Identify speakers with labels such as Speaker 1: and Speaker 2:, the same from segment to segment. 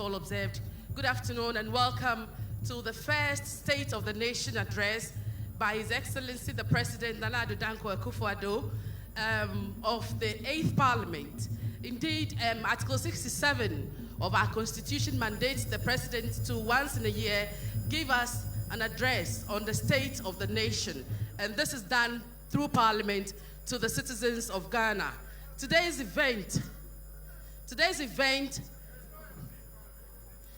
Speaker 1: protocol observed. Good afternoon and welcome to the first State of the Nation address by His Excellency the President Nana Addo Dankwa Akufo-Addo of the 8th Parliament. Indeed, Article 67 of our Constitution mandates the President to once in a year give us an address on the state of the nation. And this is done through Parliament to the citizens of Ghana. Today's event,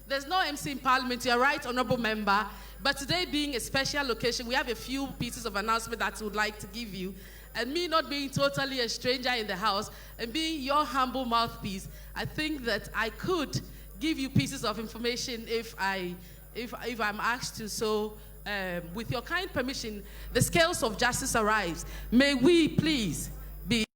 Speaker 1: there's no MC in Parliament, you're right, Honorable Member, but today being a special occasion, we have a few pieces of announcement that we would like to give you. And me not being totally a stranger in the house and being your humble mouthpiece, I think that I could give you pieces of information if I'm asked to. So with your kind permission, the scales of justice arrives. May we please be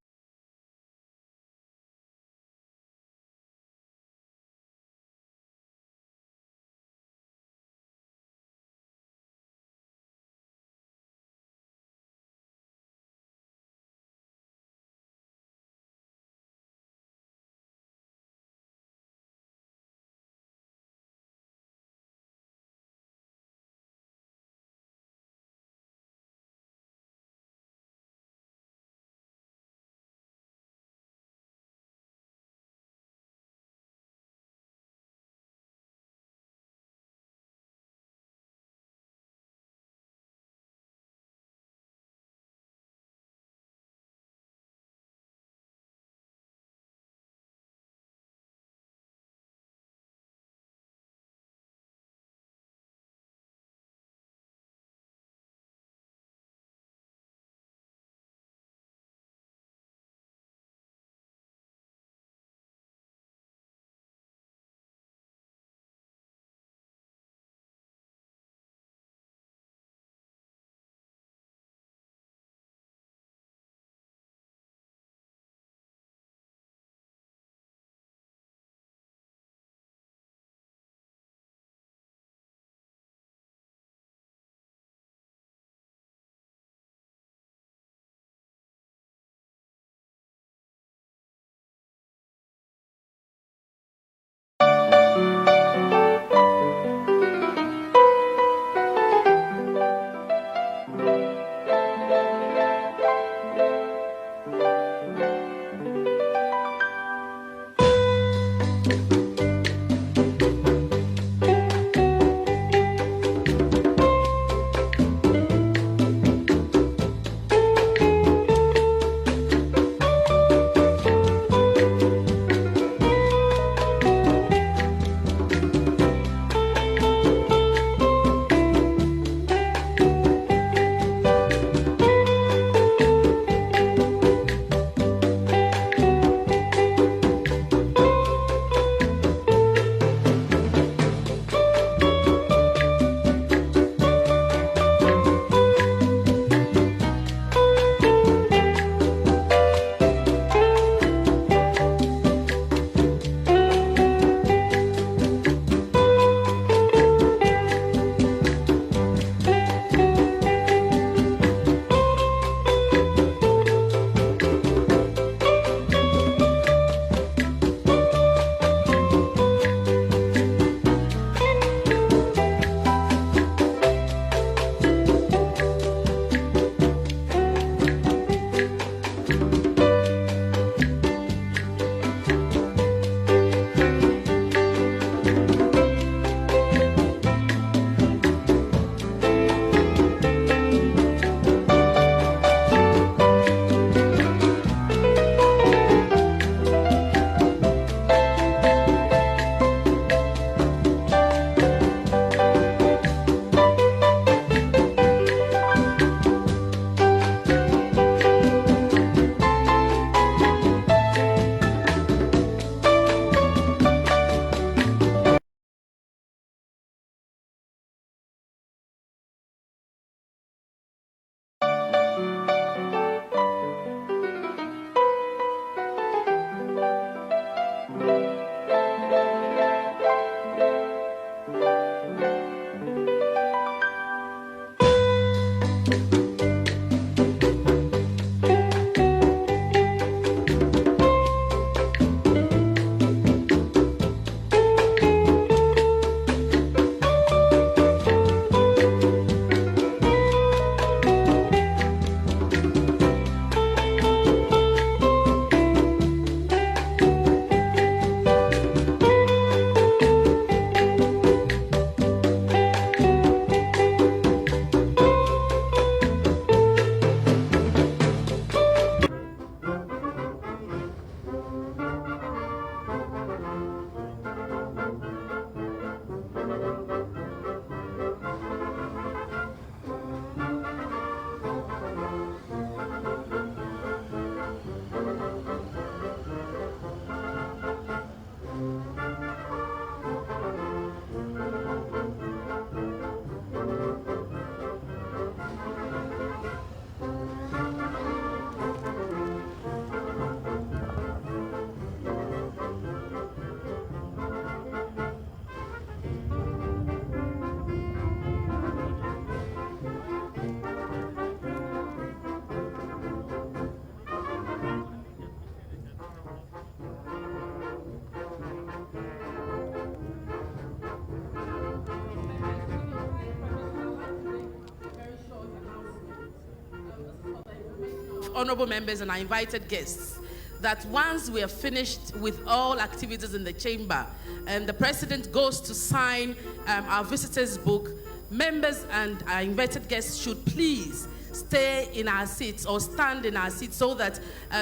Speaker 1: honorable members and our invited guests that once we are finished with all activities in the chamber and the president goes to sign our visitors' book, members and our invited guests should please stay in our seats or stand in our seats so that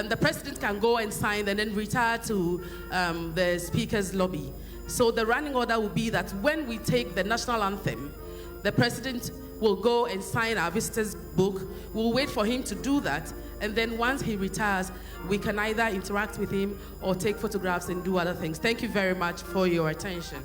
Speaker 1: the president can go and sign and then retire to the speaker's lobby. So the running order will be that when we take the national anthem, the president will go and sign our visitors' book. We'll wait for him to do that, and then once he retires, we can either interact with him or take photographs and do other things. Thank you very much for your attention.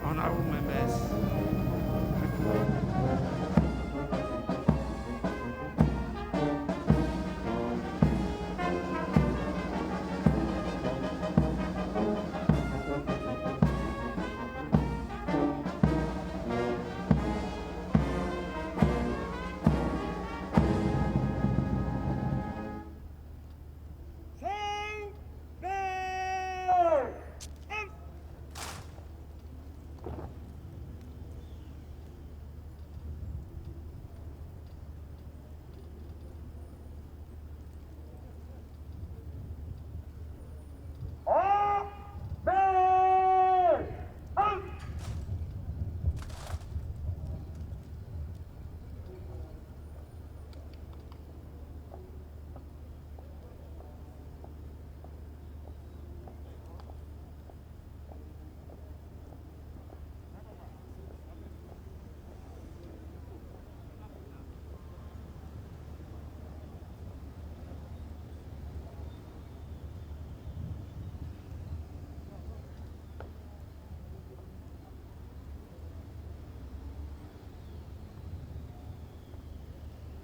Speaker 2: Honorable members,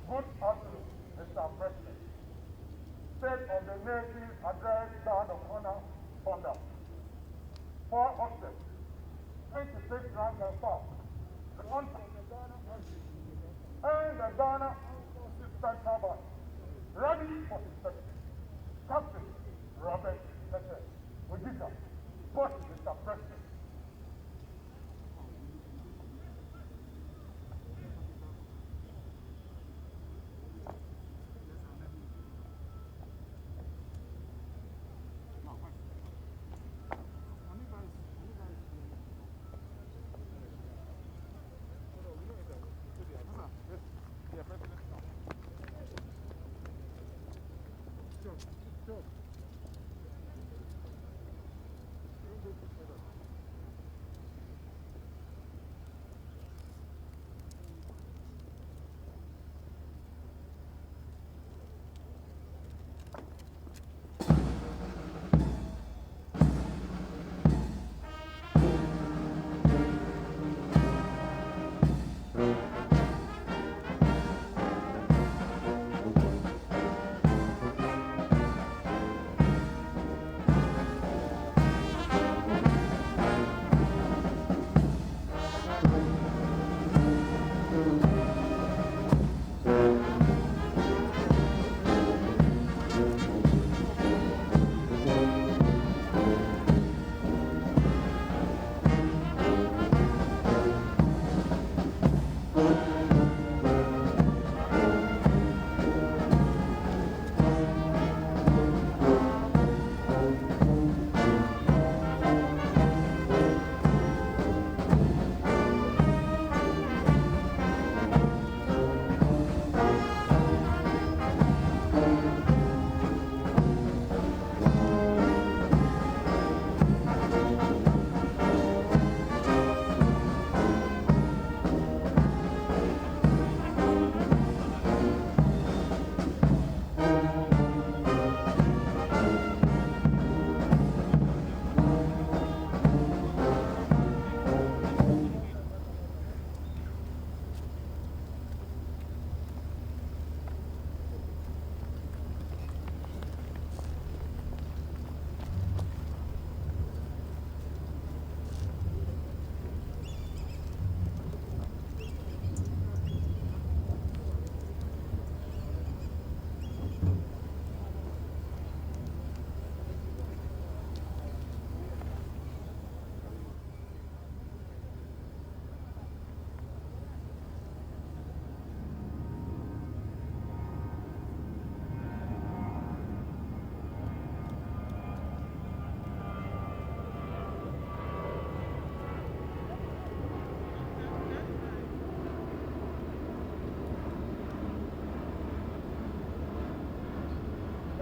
Speaker 3: Good afternoon, Mr. President. State of the Nation Address Guard of Honor Thunder. 4 objects, 26 rank and file. One from the Ghana Embassy and the Ghana Central Bank. Ready for inspection. Captain Robert Tete. Ojika. What, Mr. President?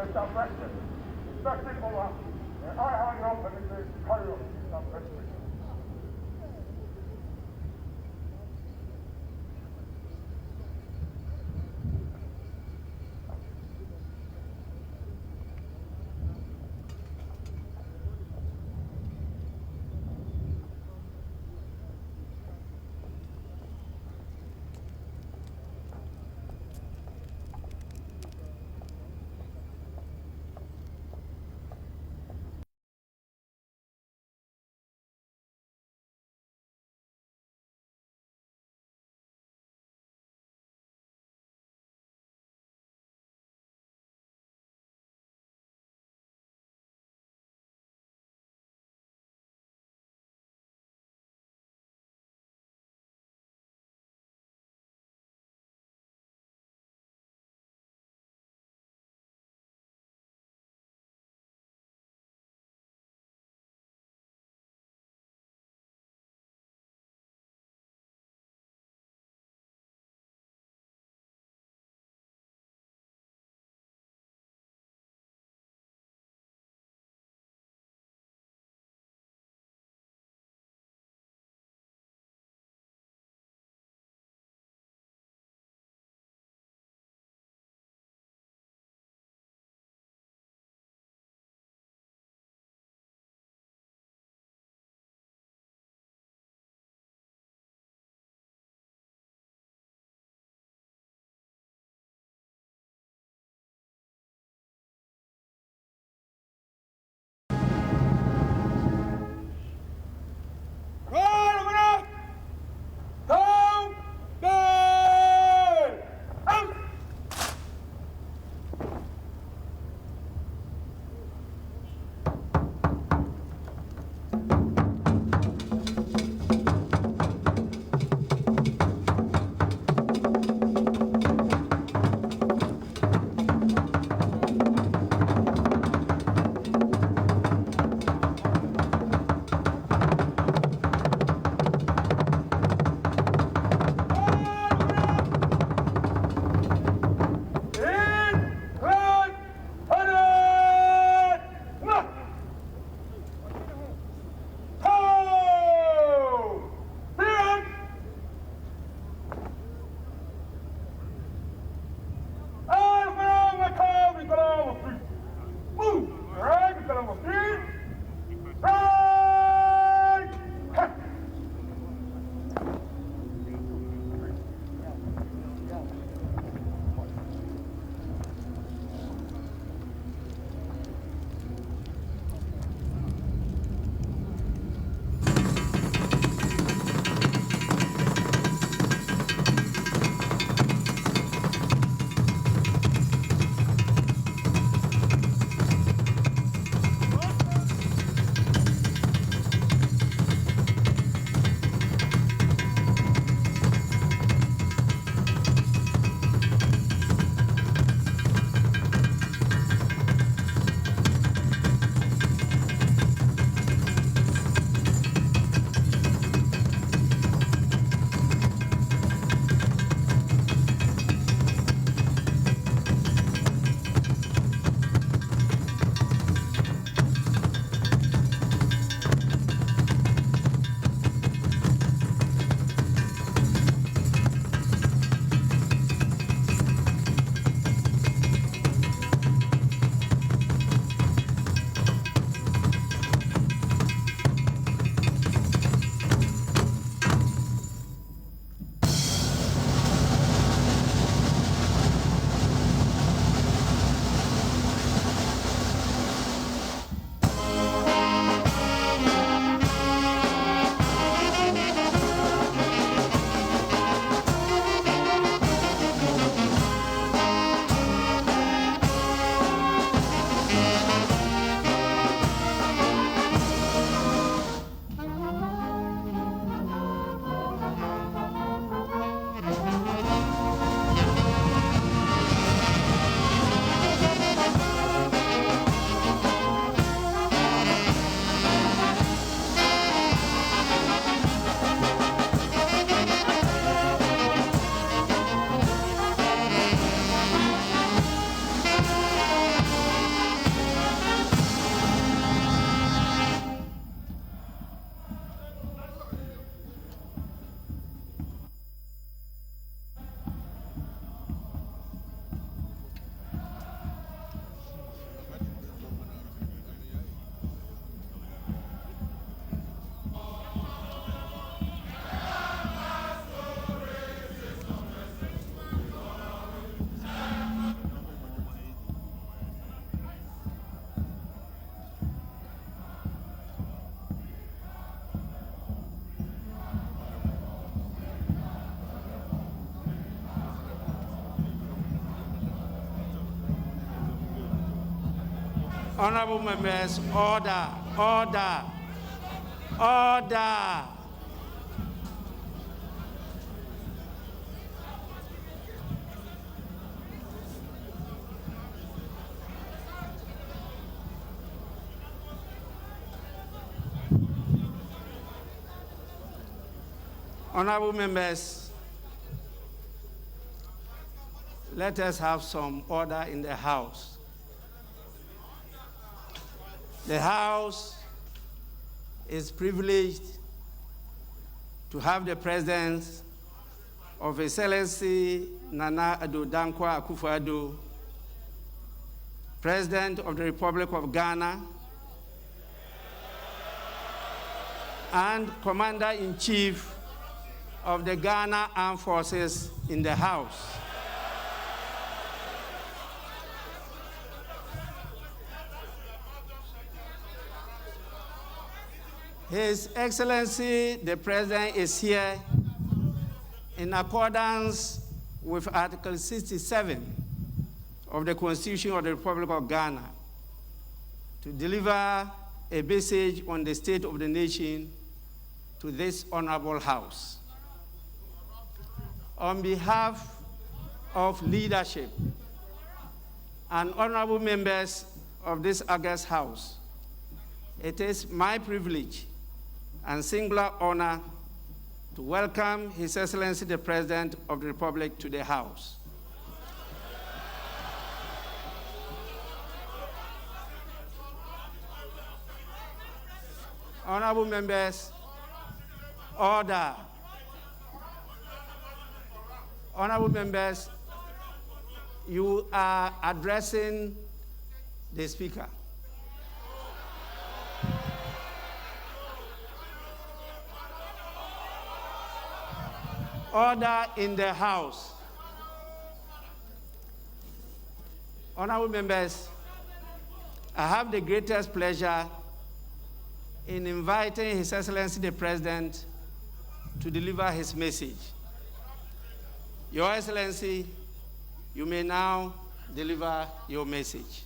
Speaker 3: Mr. President, taking over, and I have no permission to carry on, Mr. President.
Speaker 2: Honorable members, order, order, order. Honorable members, let us have some order in the House. The House is privileged to have the presence of Excellency Nana Addo Dankwa Akufo-Addo, President of the Republic of Ghana, and Commander-in-Chief of the Ghana Armed Forces in the House. His Excellency, the President, is here in accordance with Article 67 of the Constitution of the Republic of Ghana to deliver a message on the state of the nation to this honorable House. On behalf of leadership and honorable members of this august House, it is my privilege and singular honor to welcome His Excellency the President of the Republic to the House. Honorable members, order. Honorable members, you are addressing the Speaker. Order in the House. Honorable members, I have the greatest pleasure in inviting His Excellency the President to deliver his message. Your Excellency, you may now deliver your message.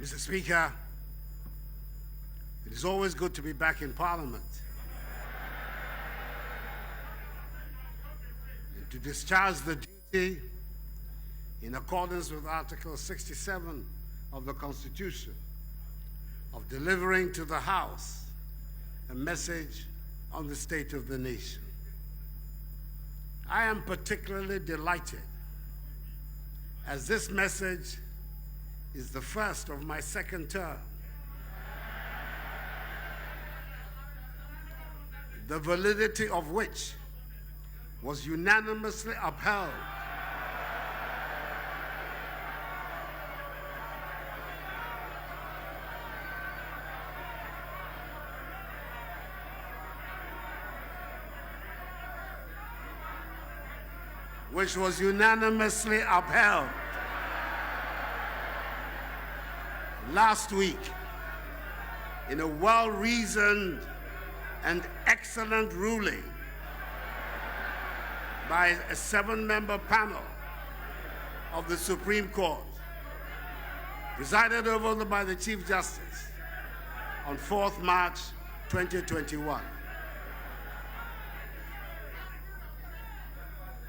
Speaker 4: Mr. Speaker, it is always good to be back in Parliament and to discharge the duty in accordance with Article 67 of the Constitution of delivering to the House a message on the state of the nation. I am particularly delighted as this message is the first of my second term. The validity of which was unanimously upheld last week in a well-reasoned and excellent ruling by a 7-member panel of the Supreme Court, presided over by the Chief Justice on 4th March 2021.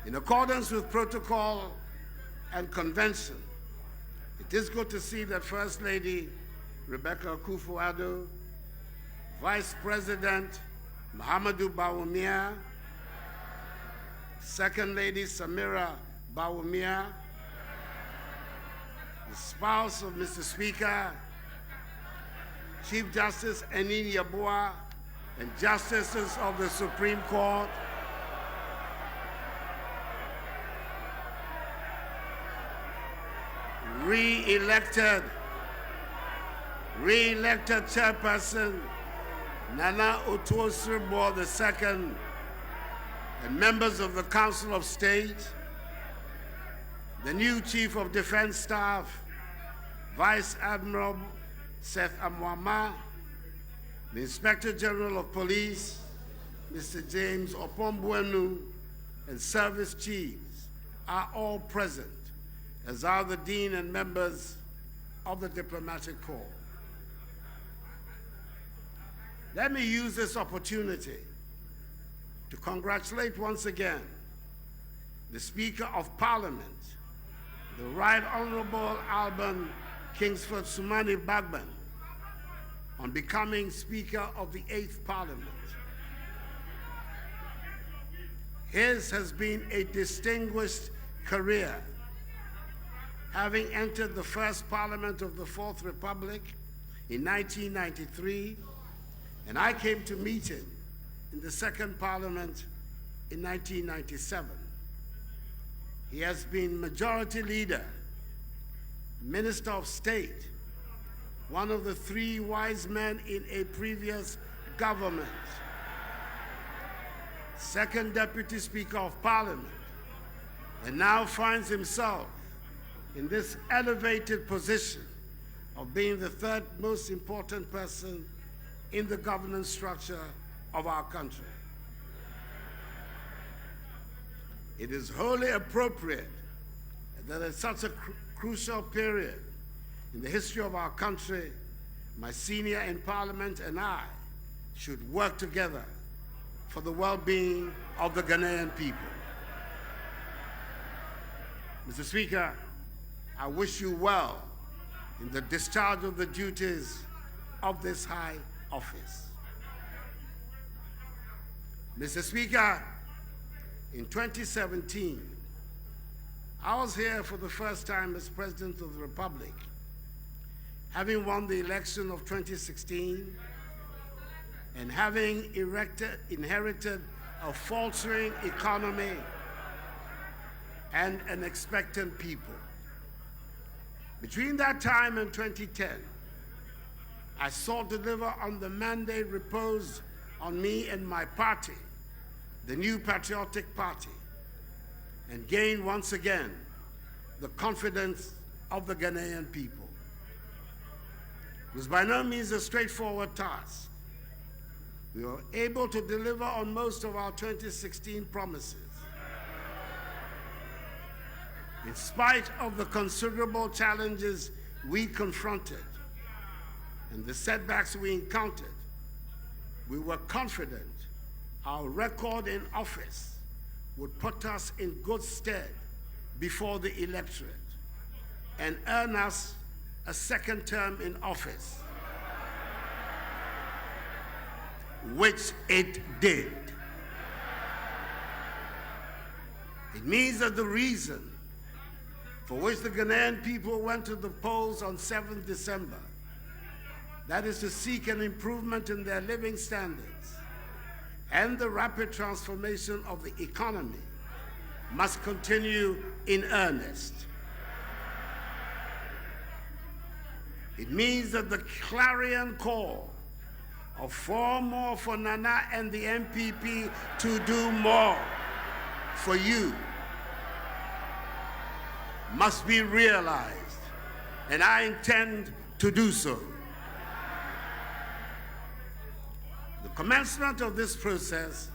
Speaker 4: In accordance with protocol and convention, it is good to see that First Lady Rebecca Akufo-Addo, Vice President Mahamudu Bawumia, Second Lady Samira Bawumia, the spouse of Mr. Speaker, Chief Justice Enin Yabua, and Justices of the Supreme Court, re-elected chairperson Nana Otuo-Sirbour II, and members of the Council of State, the new Chief of Defense Staff, Vice Admiral Seth Amwama, the Inspector General of Police, Mr. James Opombuenu, and service chiefs are all present, as are the Dean and members of the Diplomatic Corps. Let me use this opportunity to congratulate once again the Speaker of Parliament, the Right Honorable Alban Kingsford Sumani Bagban, on becoming Speaker of the 8th Parliament. His has been a distinguished career, having entered the first Parliament of the Fourth Republic in 1993, and I came to meet him in the Second Parliament in 1997. He has been Majority Leader, Minister of State, one of the 3 wise men in a previous government, Second Deputy Speaker of Parliament, and now finds himself in this elevated position of being the 3rd most important person in the governance structure of our country. It is wholly appropriate that at such a crucial period in the history of our country, my senior in Parliament and I should work together for the well-being of the Ghanaian people. Mr. Speaker, I wish you well in the discharge of the duties of this high office. Mr. Speaker, in 2017, I was here for the first time as President of the Republic, having won the election of 2016 and having inherited a faltering economy and an expectant people. Between that time and 2010, I sought to deliver on the mandate reposed on me and my party, the New Patriotic Party, and gain once again the confidence of the Ghanaian people. It was by no means a straightforward task. We were able to deliver on most of our 2016 promises, in spite of the considerable challenges we confronted and the setbacks we encountered. We were confident our record in office would put us in good stead before the electorate and earn us a second term in office, which it did. It means that the reason for which the Ghanaian people went to the polls on 7th December, that is to seek an improvement in their living standards and the rapid transformation of the economy, must continue in earnest. It means that the clarion call of 4 more for Nana and the MPP to do more for you must be realized, and I intend to do so. The commencement of this process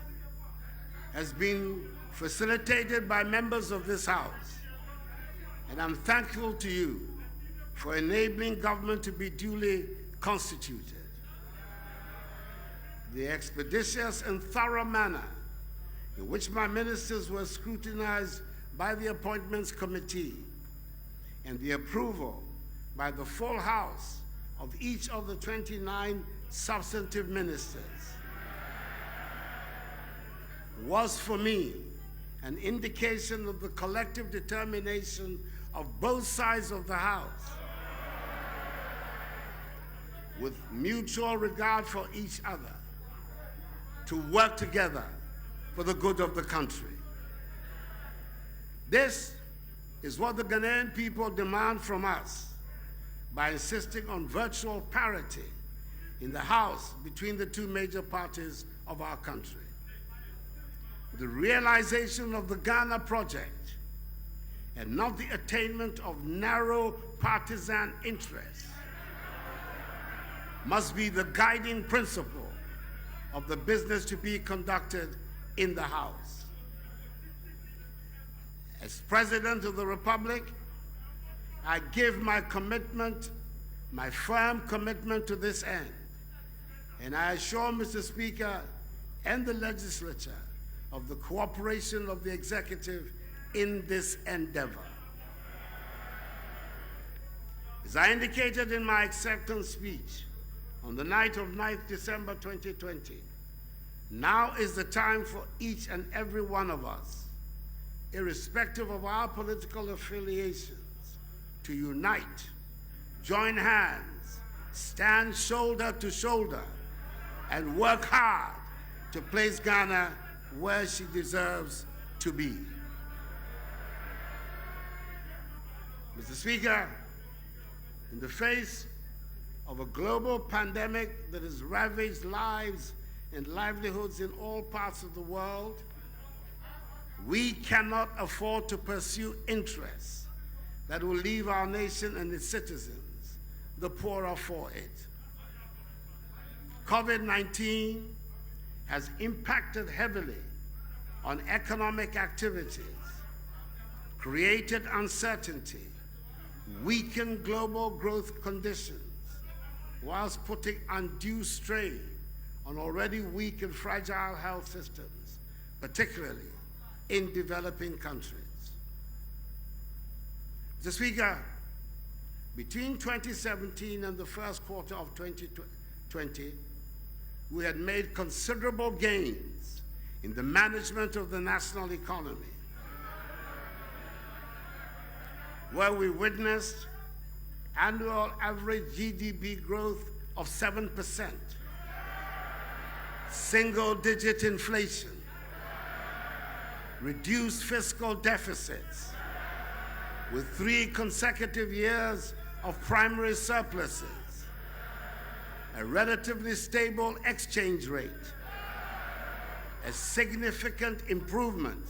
Speaker 4: has been facilitated by members of this House, and I'm thankful to you for enabling government to be duly constituted. The expeditious and thorough manner in which my ministers were scrutinized by the Appointments Committee and the approval by the full House of each of the 29 substantive ministers was for me an indication of the collective determination of both sides of the House, with mutual regard for each other, to work together for the good of the country. This is what the Ghanaian people demand from us by insisting on virtual parity in the House between the two major parties of our country. The realization of the Ghana project and not the attainment of narrow partisan interests must be the guiding principle of the business to be conducted in the House. As President of the Republic, I give my commitment, my firm commitment to this end, and I assure Mr. Speaker and the legislature of the cooperation of the executive in this endeavor. As I indicated in my acceptance speech on the night of 9th December 2020, now is the time for each and every one of us, irrespective of our political affiliations, to unite, join hands, stand shoulder to shoulder, and work hard to place Ghana where she deserves to be. Mr. Speaker, in the face of a global pandemic that has ravaged lives and livelihoods in all parts of the world, we cannot afford to pursue interests that will leave our nation and its citizens the poorer for it. COVID-19 has impacted heavily on economic activities, created uncertainty, weakened global growth conditions, whilst putting undue strain on already weak and fragile health systems, particularly in developing countries. Mr. Speaker, between 2017 and the first quarter of 2020, we had made considerable gains in the management of the national economy, where we witnessed annual average GDP growth of 7%, single-digit inflation, reduced fiscal deficits, with 3 consecutive years of primary surpluses, a relatively stable exchange rate, a significant improvement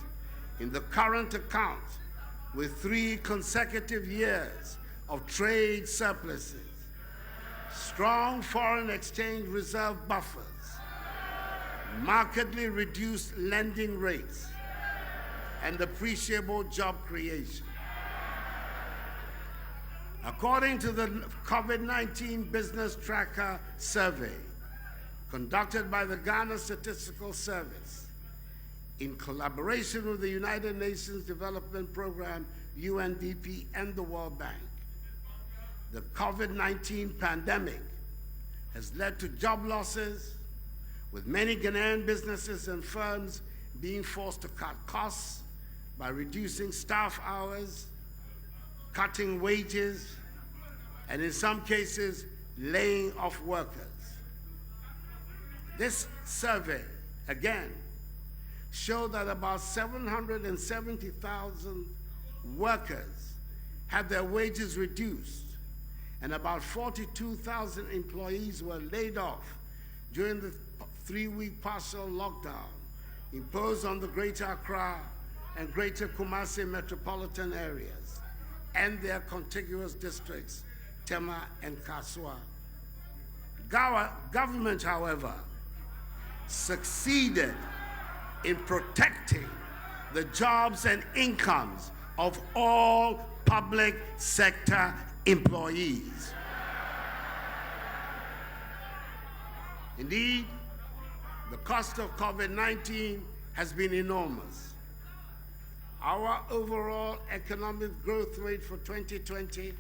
Speaker 4: in the current account with 3 consecutive years of trade surpluses, strong foreign exchange reserve buffers, markedly reduced lending rates, and appreciable job creation. According to the COVID-19 Business Tracker survey conducted by the Ghana Statistical Service in collaboration with the United Nations Development Program, UNDP, and the World Bank, the COVID-19 pandemic has led to job losses, with many Ghanaian businesses and firms being forced to cut costs by reducing staff hours, cutting wages, and in some cases, laying off workers. This survey, again, showed that about 770,000 workers had their wages reduced, and about 42,000 employees were laid off during the 3-week partial lockdown imposed on the Greater Accra and Greater Kumasi metropolitan areas and their contiguous districts, Tema and Kasua. Government, however, succeeded in protecting the jobs and incomes of all public sector employees. Indeed, the cost of COVID-19 has been enormous. Our overall economic growth rate for 2020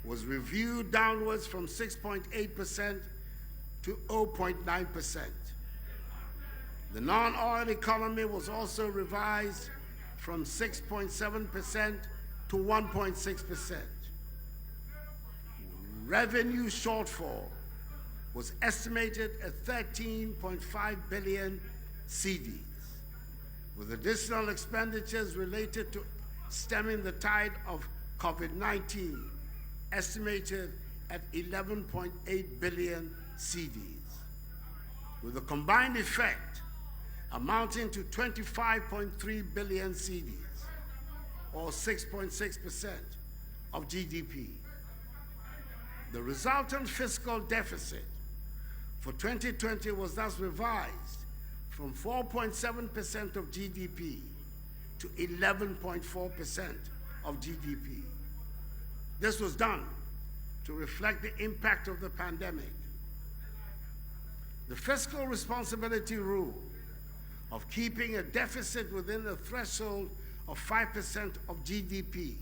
Speaker 4: was reviewed downwards from 6.8% to 0.9%. The non-oil economy was also revised from 6.7% to 1.6%. Revenue shortfall was estimated at 13.5 billion cedis, with additional expenditures related to stemming the tide of COVID-19, estimated at 11.8 billion cedis, with a combined effect amounting to 25.3 billion cedis, or 6.6% of GDP. The resultant fiscal deficit for 2020 was thus revised from 4.7% of GDP to 11.4% of GDP. This was done to reflect the impact of the pandemic. The fiscal responsibility rule of keeping a deficit within the threshold of 5% of GDP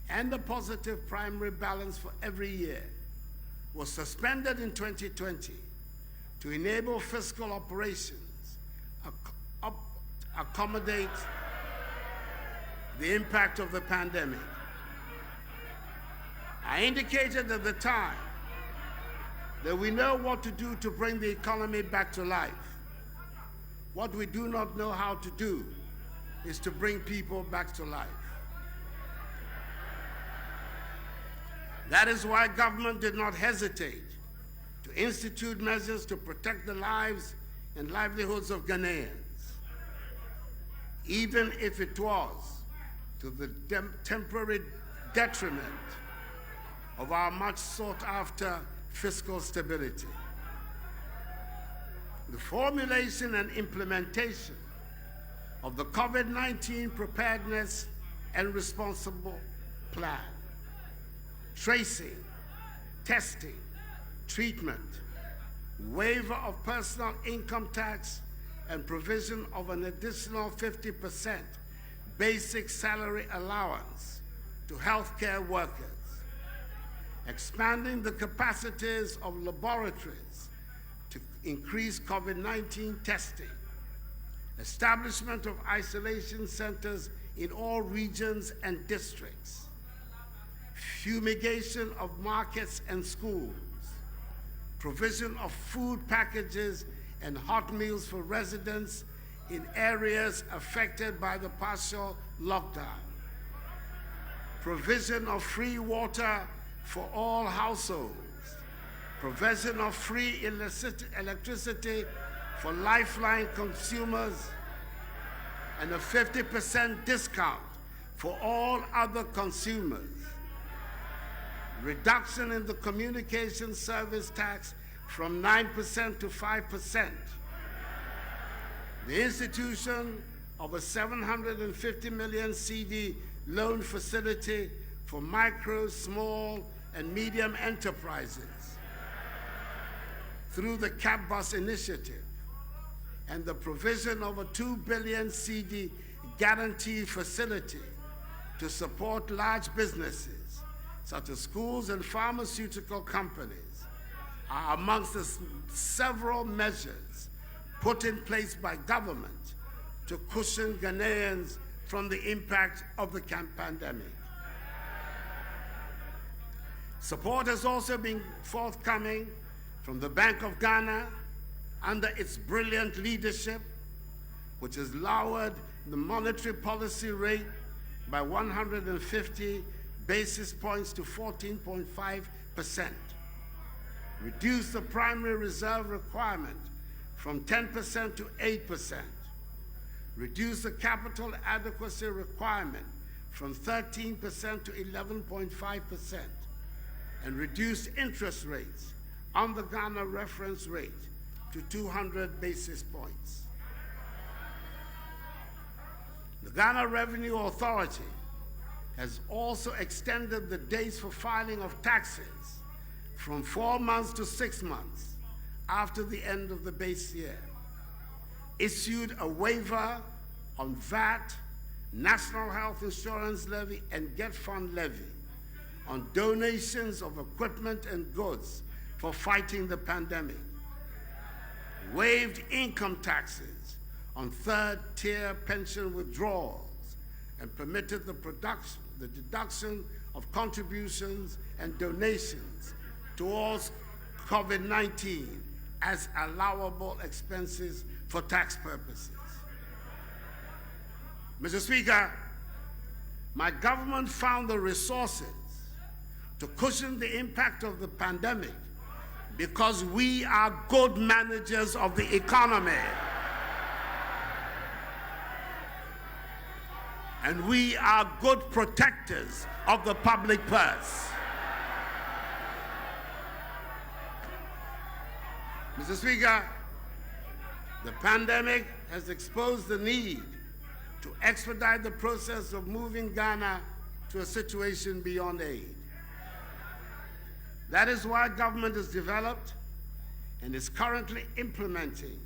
Speaker 4: and the positive primary balance for every year was suspended in 2020 to enable fiscal operations accommodate the impact of the pandemic. I indicated at the time that we know what to do to bring the economy back to life. What we do not know how to do is to bring people back to life. That is why government did not hesitate to institute measures to protect the lives and livelihoods of Ghanaians, even if it was to the temporary detriment of our much sought after fiscal stability. The formulation and implementation of the COVID-19 preparedness and responsible plan, tracing, testing, treatment, waiver of personal income tax, and provision of an additional 50% basic salary allowance to healthcare workers, expanding the capacities of laboratories to increase COVID-19 testing, establishment of isolation centers in all regions and districts, fumigation of markets and schools, provision of food packages and hot meals for residents in areas affected by the partial lockdown, provision of free water for all households, provision of free electricity for lifeline consumers, and a 50% discount for all other consumers, reduction in the communication service tax from 9% to 5%, the institution of a 750 million CD loan facility for micro, small, and medium enterprises through the Cap Bus initiative, and the provision of a 2 billion CD guarantee facility to support large businesses such as schools and pharmaceutical companies are amongst the several measures put in place by government to cushion Ghanaians from the impact of the pandemic. Support has also been forthcoming from the Bank of Ghana under its brilliant leadership, which has lowered the monetary policy rate by 150 basis points to 14.5%, reduced the primary reserve requirement from 10% to 8%, reduced the capital adequacy requirement from 13% to 11.5%, and reduced interest rates on the Ghana reference rate to 200 basis points. The Ghana Revenue Authority has also extended the dates for filing of taxes from 4 months to 6 months after the end of the base year, issued a waiver on VAT, National Health Insurance Levy, and Get Fund Levy on donations of equipment and goods for fighting the pandemic, waived income taxes on third-tier pension withdrawals, and permitted the deduction of contributions and donations towards COVID-19 as allowable expenses for tax purposes. Mr. Speaker, my government found the resources to cushion the impact of the pandemic because we are good managers of the economy. And we are good protectors of the public purse. Mr. Speaker, the pandemic has exposed the need to expedite the process of moving Ghana to a situation beyond aid. That is why government has developed and is currently implementing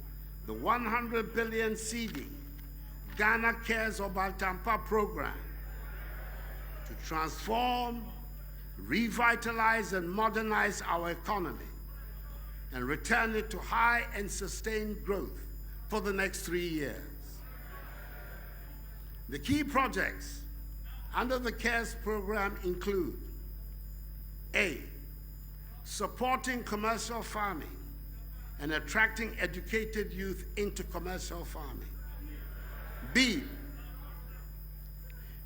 Speaker 4: the 100 billion CD Ghana Cares Obaltampa program to transform, revitalize, and modernize our economy and return it to high and sustained growth for the next 3 years. The key projects under the CARES program include: A, supporting commercial farming and attracting educated youth into commercial farming. B,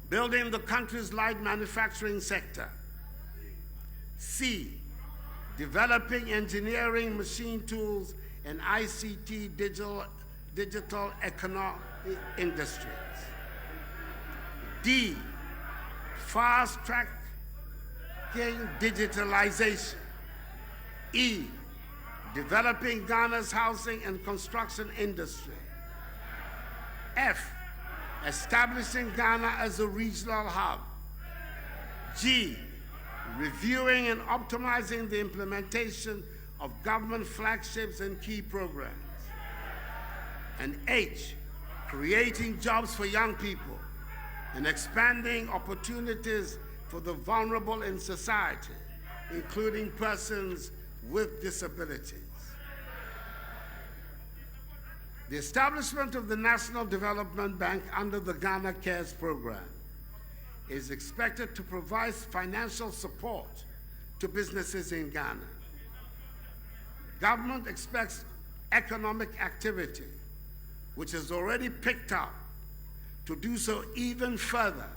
Speaker 4: building the country's light manufacturing sector. C, developing engineering, machine tools, and ICT digital economic industries. D, fast-tracking digitalization. E, developing Ghana's housing and construction industry. F, establishing Ghana as a regional hub. G, reviewing and optimizing the implementation of government flagships and key programs. And H, creating jobs for young people and expanding opportunities for the vulnerable in society, including persons with disabilities. The establishment of the National Development Bank under the Ghana Cares program is expected to provide financial support to businesses in Ghana. Government expects economic activity, which has already picked up, to do so even further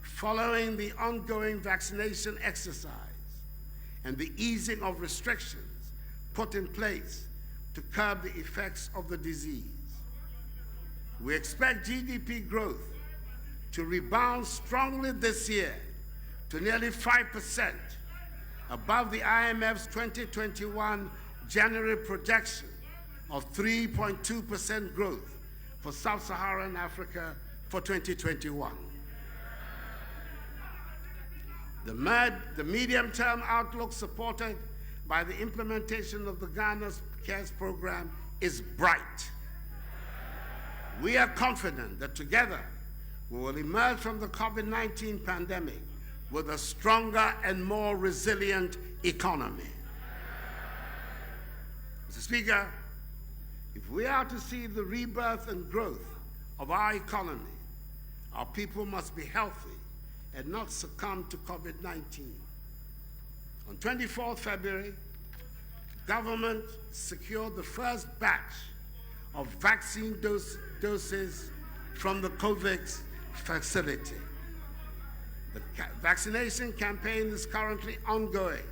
Speaker 4: following the ongoing vaccination exercise and the easing of restrictions put in place to curb the effects of the disease. We expect GDP growth to rebound strongly this year to nearly 5%, above the IMF's 2021 January projection of 3.2% growth for sub-Saharan Africa for 2021. The medium-term outlook supported by the implementation of the Ghana Cares program is bright. We are confident that together we will emerge from the COVID-19 pandemic with a stronger and more resilient economy. Mr. Speaker, if we are to see the rebirth and growth of our economy, our people must be healthy and not succumb to COVID-19. On 24th February, government secured the first batch of vaccine doses from the COVAX facility. The vaccination campaign is currently ongoing,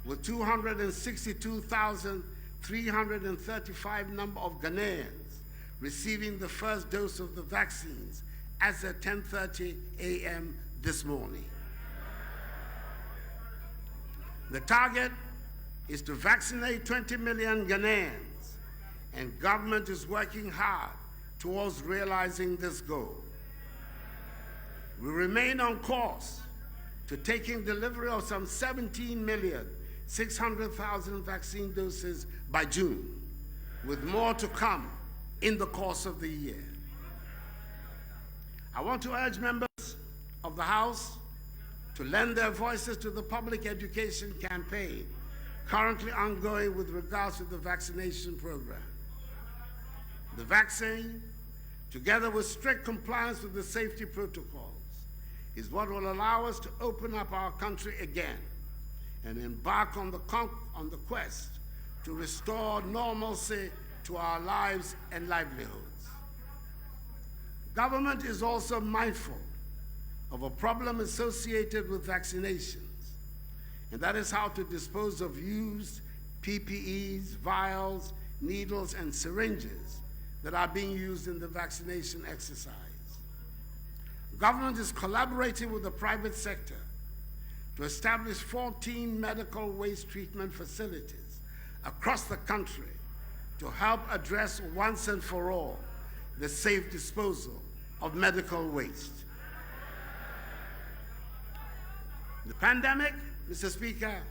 Speaker 4: with 262,335 number of Ghanaians receiving the first dose of the vaccines as at 10:30 a.m. this morning. The target is to vaccinate 20 million Ghanaians, and government is working hard towards realizing this goal. We remain on course to taking delivery of some 17,600,000 vaccine doses by June, with more to come in the course of the year. I want to urge members of the House to lend their voices to the public education campaign currently ongoing with regards to the vaccination program. The vaccine, together with strict compliance with the safety protocols, is what will allow us to open up our country again and embark on the quest to restore normalcy to our lives and livelihoods. Government is also mindful of a problem associated with vaccinations, and that is how to dispose of used PPEs, vials, needles, and syringes that are being used in the vaccination exercise. Government is collaborating with the private sector to establish 14 medical waste treatment facilities across the country to help address once and for all the safe disposal of medical waste. The pandemic, Mr. Speaker,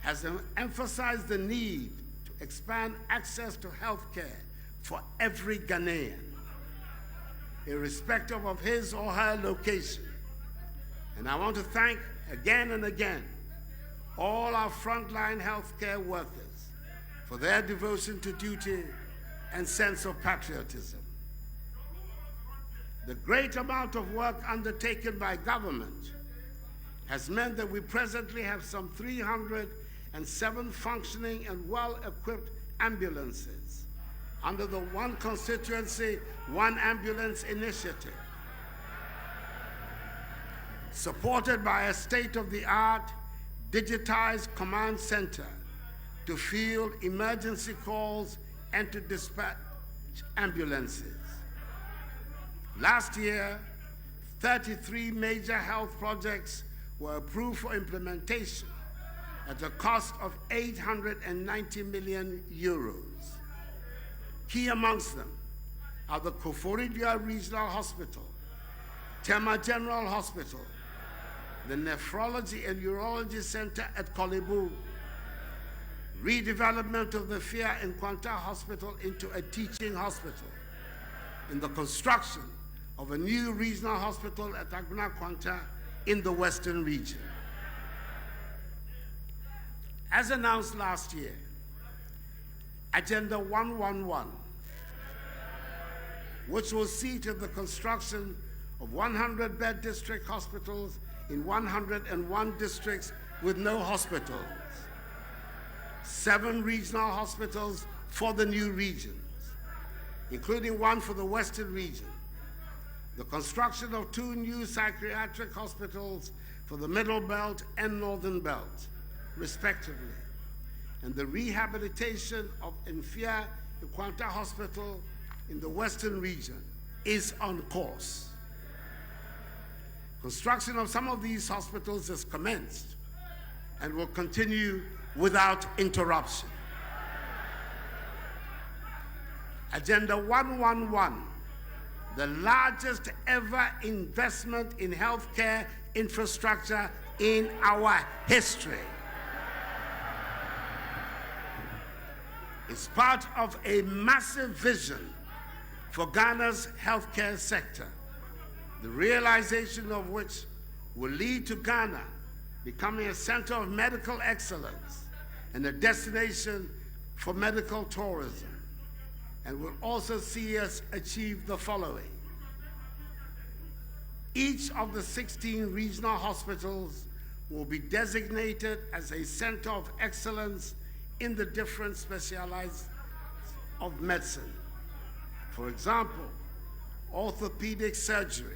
Speaker 4: has emphasized the need to expand access to health care for every Ghanaian, irrespective of his or her location. And I want to thank again and again all our frontline healthcare workers for their devotion to duty and sense of patriotism. The great amount of work undertaken by government has meant that we presently have some 307 functioning and well-equipped ambulances under the One Constituency, One Ambulance initiative, supported by a state-of-the-art digitized command center to field emergency calls and to dispatch ambulances. Last year, 33 major health projects were approved for implementation at a cost of 890 million euros. Key amongst them are the Koforidua Regional Hospital, Tema General Hospital, the Nephrology and Urology Center at Kolebu, redevelopment of the Fia and Kwanta Hospital into a teaching hospital, and the construction of a new regional hospital at Agna Kwanta in the Western region. As announced last year, Agenda 111, which will see to the construction of 100-bed district hospitals in 101 districts with no hospitals, 7 regional hospitals for the new regions, including one for the Western region, the construction of 2 new psychiatric hospitals for the Middle Belt and Northern Belt, respectively, and the rehabilitation of Mfia Kwanta Hospital in the Western region is on course. Construction of some of these hospitals has commenced and will continue without interruption. Agenda 111, the largest ever investment in healthcare infrastructure in our history, is part of a massive vision for Ghana's healthcare sector, the realization of which will lead to Ghana becoming a center of medical excellence and a destination for medical tourism, and will also see us achieve the following. Each of the 16 regional hospitals will be designated as a center of excellence in the different specialties of medicine. For example, orthopedic surgery,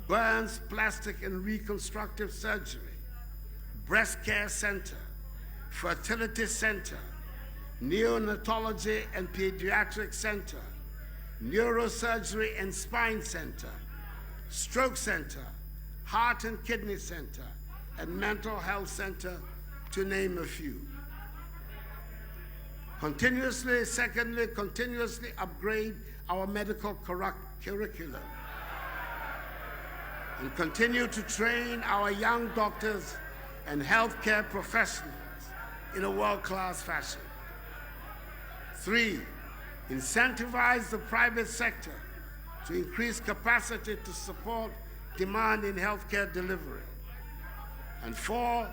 Speaker 4: burns, plastic and reconstructive surgery, breast care center, fertility center, neonatology and pediatric center, neurosurgery and spine center, stroke center, heart and kidney center, and mental health center, to name a few. Secondly, continuously upgrade our medical curriculum and continue to train our young doctors and healthcare professionals in a world-class fashion. 3, incentivize the private sector to increase capacity to support demand in healthcare delivery. And 4,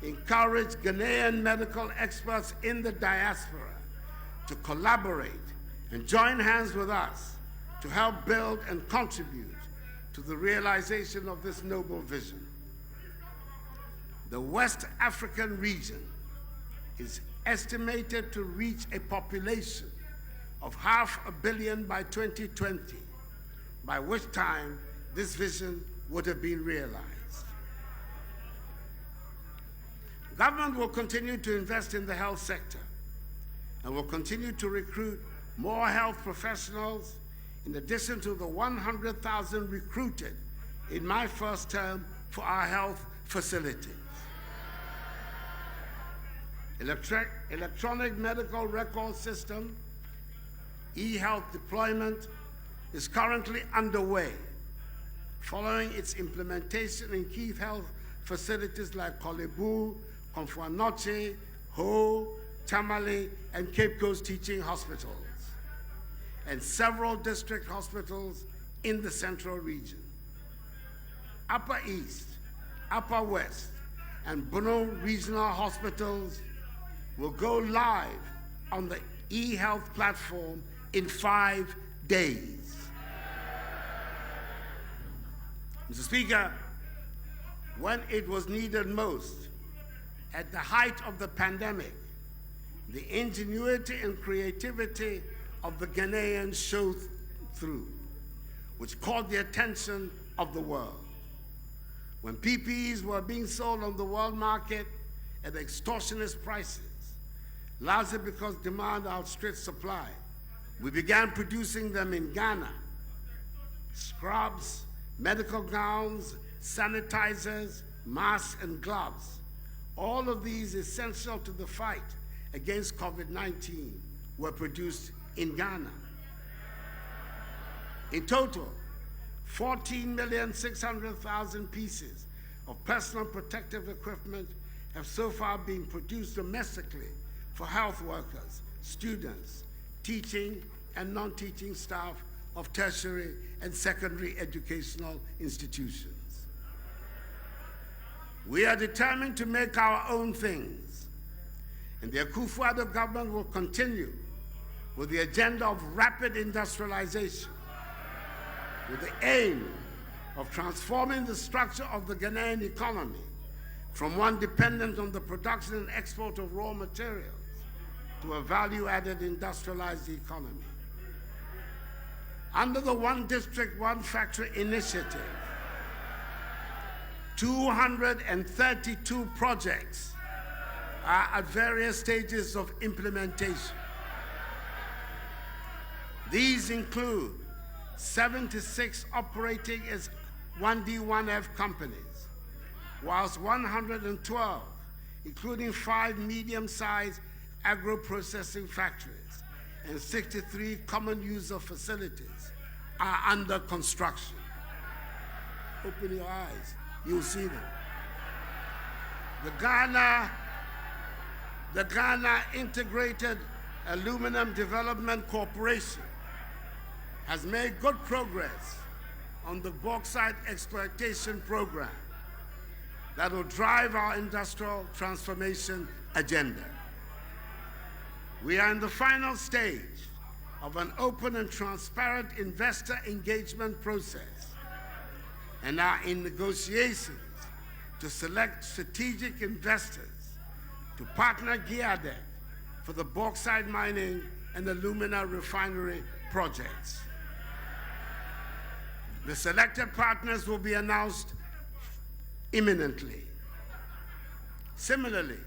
Speaker 4: encourage Ghanaian medical experts in the diaspora to collaborate and join hands with us to help build and contribute to the realization of this noble vision. The West African region is estimated to reach a population of 500 million by 2020, by which time this vision would have been realized. Government will continue to invest in the health sector and will continue to recruit more health professionals in addition to the 100,000 recruited in my first term for our health facilities. Electronic medical record system, e-health deployment is currently underway following its implementation in key health facilities like Kolebu, Konfuanoche, Ho, Tamale, and Cape Coast teaching hospitals, and several district hospitals in the central region. Upper East, Upper West, and Bono regional hospitals will go live on the e-health platform in 5 days. Mr. Speaker, when it was needed most, at the height of the pandemic, the ingenuity and creativity of the Ghanaians showed through, which caught the attention of the world. When PPEs were being sold on the world market at extortionist prices, largely because demand outstripped supply, we began producing them in Ghana. Scrubs, medical gowns, sanitizers, masks, and gloves, all of these essential to the fight against COVID-19 were produced in Ghana. In total, 14,600,000 pieces of personal protective equipment have so far been produced domestically for health workers, students, teaching and non-teaching staff of tertiary and secondary educational institutions. We are determined to make our own things, and the Akufo-Addo government will continue with the agenda of rapid industrialization, with the aim of transforming the structure of the Ghanaian economy from one dependent on the production and export of raw materials to a value-added industrialized economy. Under the One District, One Factory initiative, 232 projects are at various stages of implementation. These include 76 operating as 1D1F companies, whilst 112, including 5 medium-sized agro-processing factories and 63 common user facilities, are under construction. Open your eyes, you'll see them. The Ghana Integrated Aluminum Development Corporation has made good progress on the bauxite exploitation program that will drive our industrial transformation agenda. We are in the final stage of an open and transparent investor engagement process and are in negotiations to select strategic investors to partner GIADEC for the bauxite mining and alumina refinery projects. The selected partners will be announced imminently. Similarly,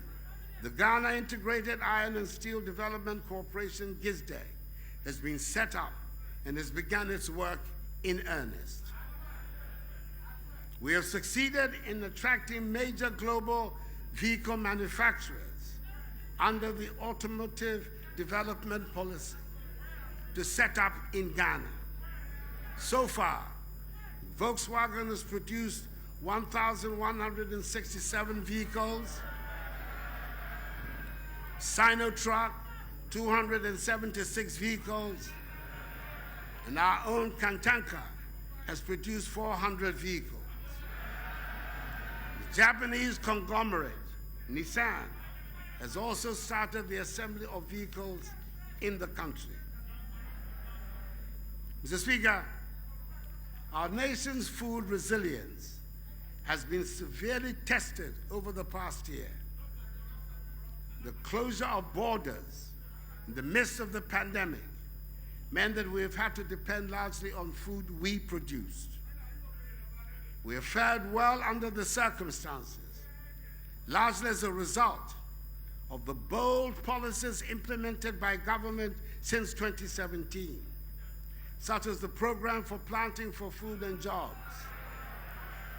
Speaker 4: the Ghana Integrated Iron and Steel Development Corporation, GISDEC, has been set up and has begun its work in earnest. We have succeeded in attracting major global vehicle manufacturers under the Automotive Development Policy to set up in Ghana. So far, Volkswagen has produced 1,167 vehicles, Sinotruck, 276 vehicles, and our own Kantanka has produced 400 vehicles. The Japanese conglomerate, Nissan, has also started the assembly of vehicles in the country. Mr. Speaker, our nation's food resilience has been severely tested over the past year. The closure of borders in the midst of the pandemic meant that we have had to depend largely on food we produced. We have fared well under the circumstances, largely as a result of the bold policies implemented by government since 2017, such as the Program for Planting for Food and Jobs,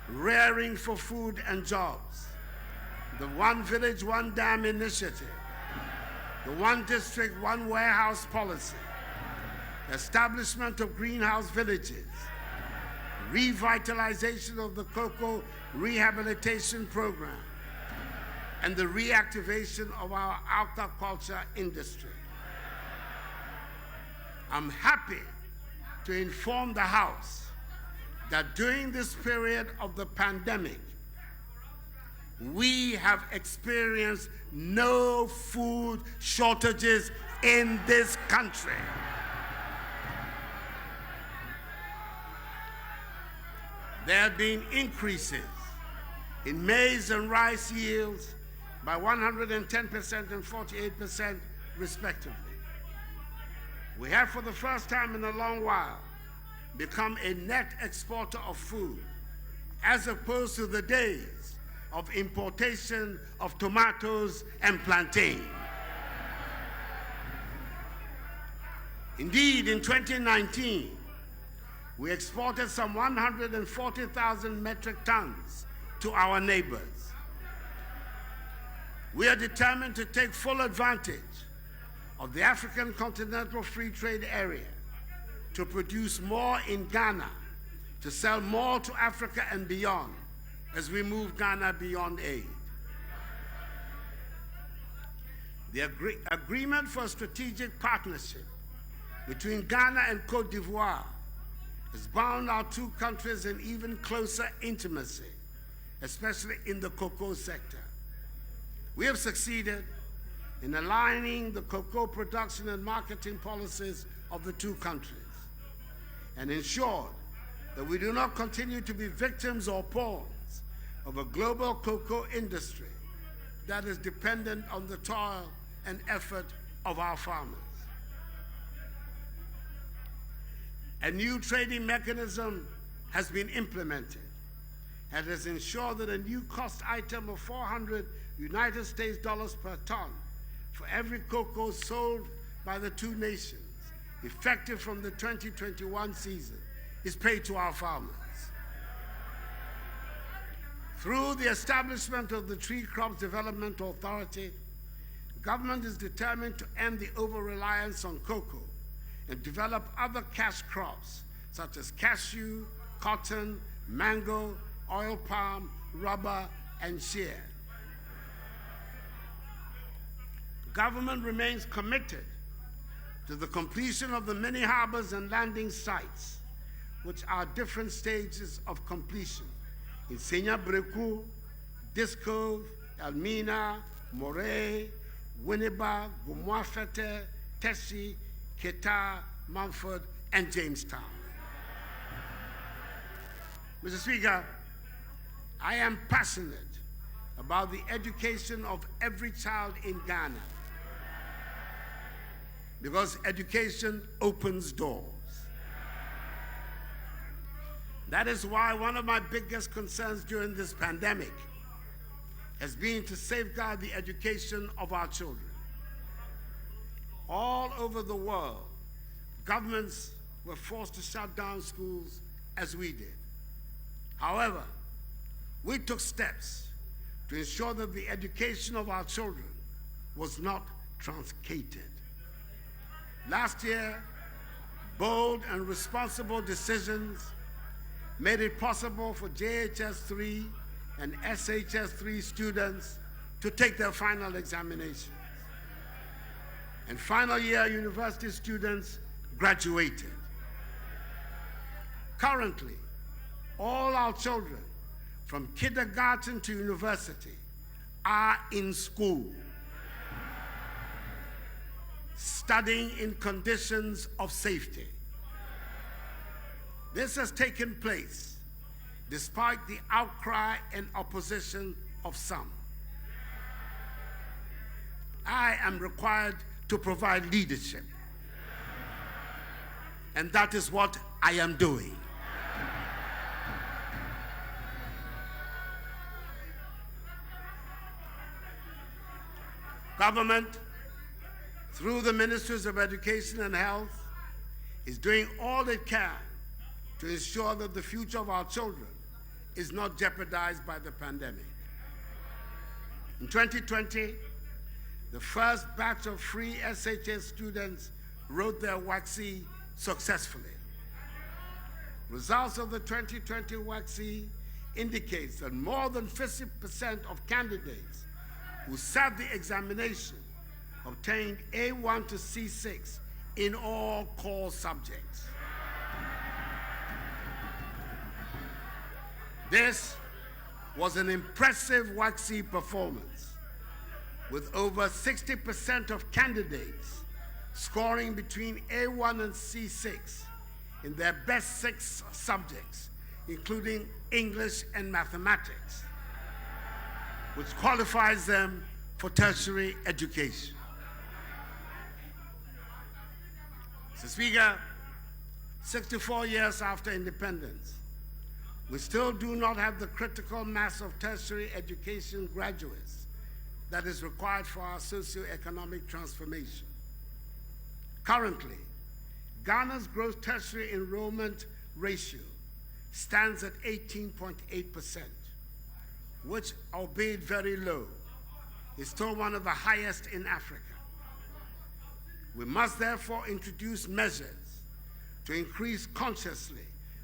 Speaker 4: Rearing for Food and Jobs, the One Village, One Dam initiative, the One District, One Warehouse policy, establishment of greenhouse villages, revitalization of the cocoa rehabilitation program, and the reactivation of our aquaculture industry. I'm happy to inform the House that during this period of the pandemic, we have experienced no food shortages in this country. There have been increases in maize and rice yields by 110% and 48% respectively. We have, for the first time in a long while, become a net exporter of food, as opposed to the days of importation of tomatoes and plantain. Indeed, in 2019, we exported some 140,000 metric tons to our neighbors. We are determined to take full advantage of the African Continental Free Trade Area to produce more in Ghana, to sell more to Africa and beyond as we move Ghana beyond aid. The agreement for a strategic partnership between Ghana and Cote d'Ivoire has bound our two countries in even closer intimacy, especially in the cocoa sector. We have succeeded in aligning the cocoa production and marketing policies of the two countries and ensured that we do not continue to be victims or pawns of a global cocoa industry that is dependent on the toil and effort of our farmers. A new trading mechanism has been implemented and has ensured that a new cost item of 400 United States dollars per ton for every cocoa sold by the two nations, effective from the 2021 season, is paid to our farmers. Through the establishment of the Tree Crops Development Authority, the government is determined to end the over-reliance on cocoa and develop other cash crops such as cashew, cotton, mango, oil palm, rubber, and shea. The government remains committed to the completion of the many harbors and landing sites, which are different stages of completion in Senya Breku, Discove, Elmina, Moray, Winneba, Gumwafete, Tessie, Keta, Mumford, and Jamestown. Mr. Speaker, I am passionate about the education of every child in Ghana because education opens doors. That is why one of my biggest concerns during this pandemic has been to safeguard the education of our children. All over the world, governments were forced to shut down schools as we did. However, we took steps to ensure that the education of our children was not truncated. Last year, bold and responsible decisions made it possible for JHS3 and SHS3 students to take their final examinations. And final year university students graduated. Currently, all our children from kindergarten to university are in school, studying in conditions of safety. This has taken place despite the outcry and opposition of some. I am required to provide leadership, and that is what I am doing. Government, through the Ministries of Education and Health, is doing all it can to ensure that the future of our children is not jeopardized by the pandemic. In 2020, the first batch of free SHS students wrote their WACC successfully. Results of the 2020 WACC indicates that more than 50% of candidates who sat the examination obtained A1 to C6 in all core subjects. This was an impressive WACC performance, with over 60% of candidates scoring between A1 and C6 in their best 6 subjects, including English and mathematics, which qualifies them for tertiary education. Mr. Speaker, 64 years after independence, we still do not have the critical mass of tertiary education graduates that is required for our socio-economic transformation. Currently, Ghana's gross tertiary enrollment ratio stands at 18.8%, which, albeit very low, is still one of the highest in Africa. We must therefore introduce measures to increase consciously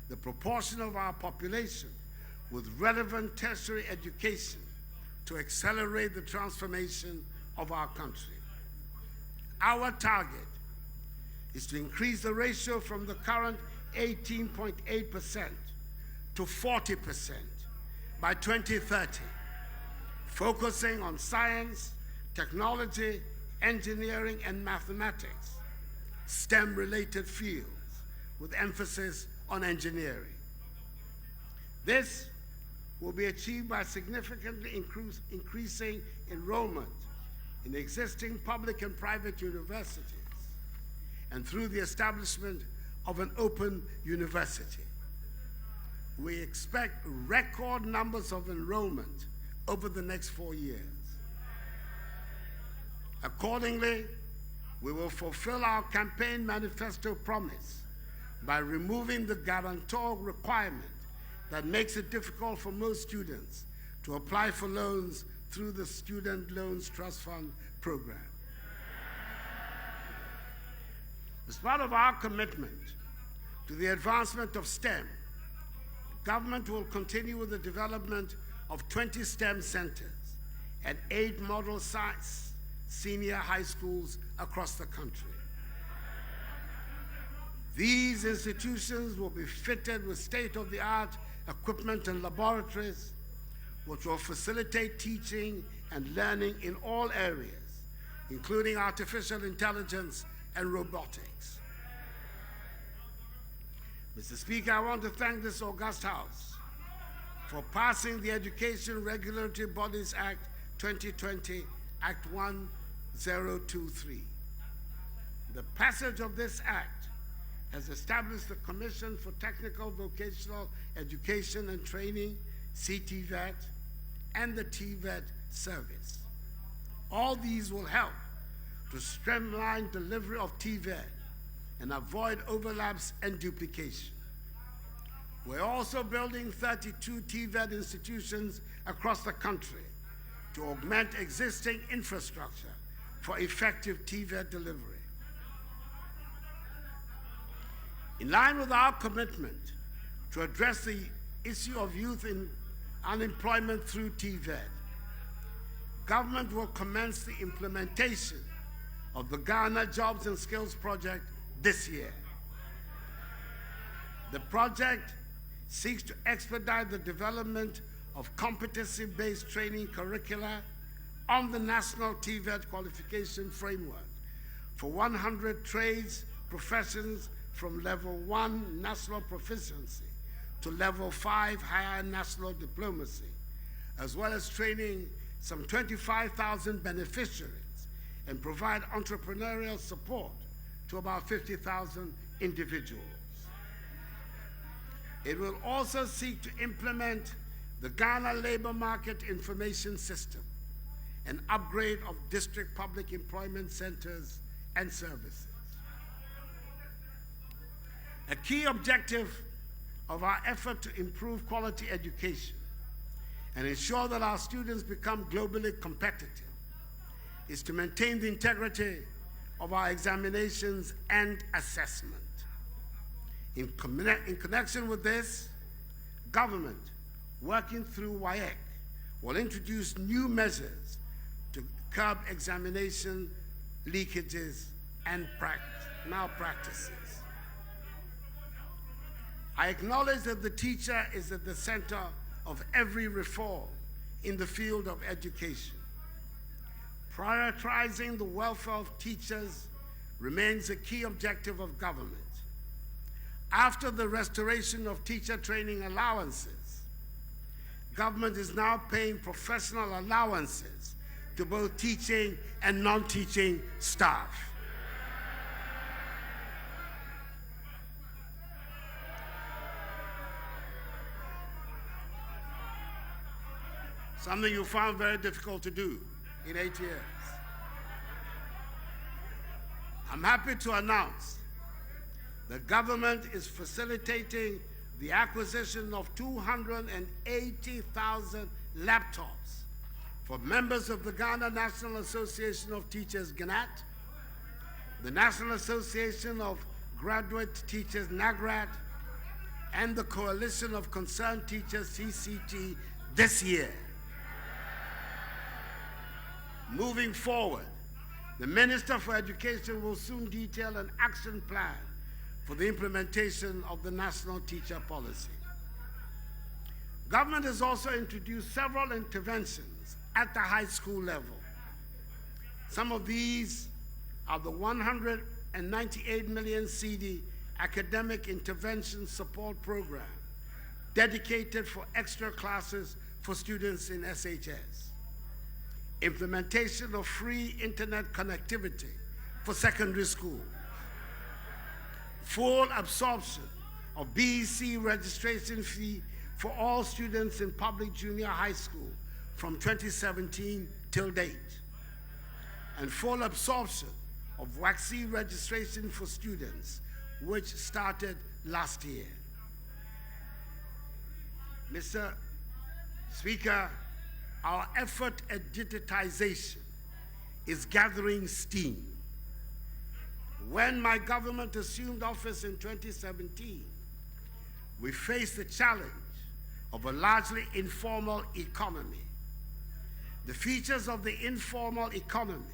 Speaker 4: the proportion of our population with relevant tertiary education to accelerate the transformation of our country. Our target is to increase the ratio from the current 18.8% to 40% by 2030, focusing on science, technology, engineering, and mathematics, STEM-related fields, with emphasis on engineering. This will be achieved by significantly increasing enrollment in existing public and private universities and through the establishment of an open university. We expect record numbers of enrollment over the next 4 years. Accordingly, we will fulfill our campaign manifesto promise by removing the guarantor requirement that makes it difficult for most students to apply for loans through the Student Loans Trust Fund program. As part of our commitment to the advancement of STEM, government will continue with the development of 20 STEM centers at 8 model sites, senior high schools across the country. These institutions will be fitted with state-of-the-art equipment and laboratories, which will facilitate teaching and learning in all areas, including artificial intelligence and robotics. Mr. Speaker, I want to thank this august House for passing the Education Regulatory Bodies Act 2020, Act 1023. The passage of this act has established the Commission for Technical Vocational Education and Training, CTVET, and the TVET service. All these will help to streamline delivery of TVET and avoid overlaps and duplication. We're also building 32 TVET institutions across the country to augment existing infrastructure for effective TVET delivery. In line with our commitment to address the issue of youth unemployment through TVET, government will commence the implementation of the Ghana Jobs and Skills Project this year. The project seeks to expedite the development of competency-based training curricula on the National TVET Qualification Framework for 100 trades, professions from Level 1 National Proficiency to Level 5 Higher National Diplomacy, as well as training some 25,000 beneficiaries and provide entrepreneurial support to about 50,000 individuals. It will also seek to implement the Ghana Labor Market Information System and upgrade of district public employment centers and services. A key objective of our effort to improve quality education and ensure that our students become globally competitive is to maintain the integrity of our examinations and assessment. In connection with this, government, working through WAEC, will introduce new measures to curb examination leakages and malpractices. I acknowledge that the teacher is at the center of every reform in the field of education. Prioritizing the welfare of teachers remains a key objective of government. After the restoration of teacher training allowances, government is now paying professional allowances to both teaching and non-teaching staff. Something you found very difficult to do in 8 years. I'm happy to announce the government is facilitating the acquisition of 280,000 laptops for members of the Ghana National Association of Teachers, GNAT, the National Association of Graduate Teachers, NAGRAT, and the Coalition of Concerned Teachers, CCT, this year. Moving forward, the Minister for Education will soon detail an action plan for the implementation of the National Teacher Policy. Government has also introduced several interventions at the high school level. Some of these are the 198 million CD Academic Intervention Support Program, dedicated for extra classes for students in SHS. Implementation of free internet connectivity for secondary school. Full absorption of BEC registration fee for all students in public junior high school from 2017 till date. And full absorption of WACC registration for students, which started last year. Mr. Speaker, our effort at digitization is gathering steam. When my government assumed office in 2017, we faced the challenge of a largely informal economy. The features of the informal economy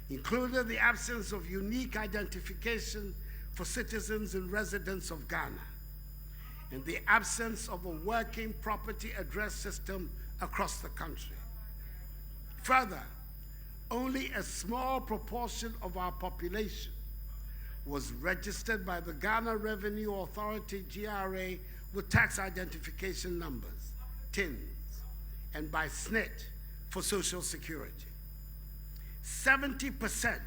Speaker 4: included the absence of unique identification for citizens and residents of Ghana, and the absence of a working property address system across the country. Further, only a small proportion of our population was registered by the Ghana Revenue Authority, GRA, with tax identification numbers, TINs, and by SNIT for Social Security. 70%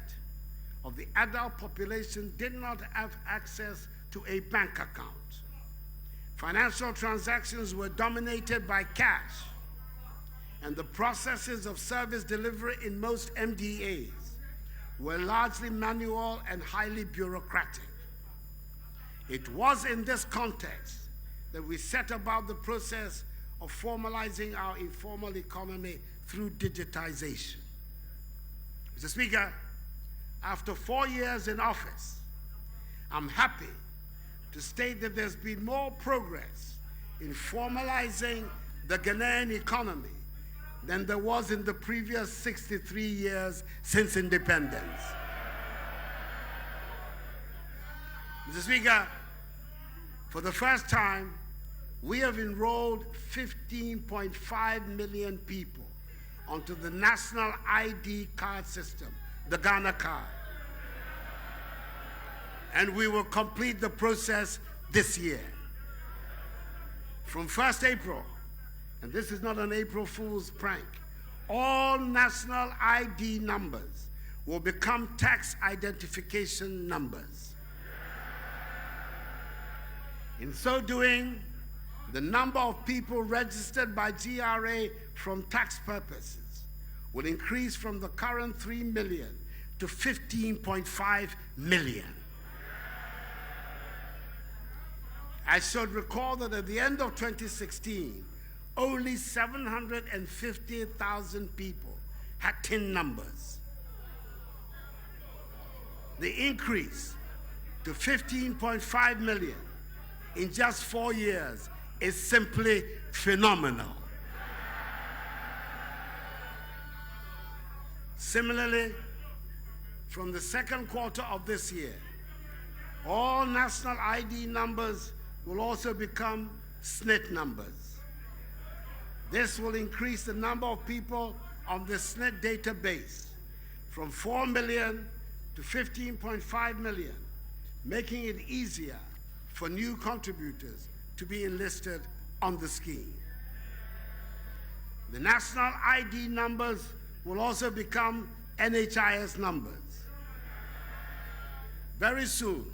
Speaker 4: of the adult population did not have access to a bank account. Financial transactions were dominated by cash, and the processes of service delivery in most MDAs were largely manual and highly bureaucratic. It was in this context that we set about the process of formalizing our informal economy through digitization. Mr. Speaker, after 4 years in office, I'm happy to state that there's been more progress in formalizing the Ghanaian economy than there was in the previous 63 years since independence. Mr. Speaker, for the first time, we have enrolled 15.5 million people onto the national ID card system, the Ghana card. And we will complete the process this year. From 1st April, and this is not an April Fool's prank, all national ID numbers will become tax identification numbers. In so doing, the number of people registered by GRA from tax purposes will increase from the current 3 million to 15.5 million. I should recall that at the end of 2016, only 750,000 people had TIN numbers. The increase to 15.5 million in just 4 years is simply phenomenal. Similarly, from the second quarter of this year, all national ID numbers will also become SNIT numbers. This will increase the number of people on the SNIT database from 4 million to 15.5 million, making it easier for new contributors to be enlisted on the scheme. The national ID numbers will also become NHIS numbers. Very soon,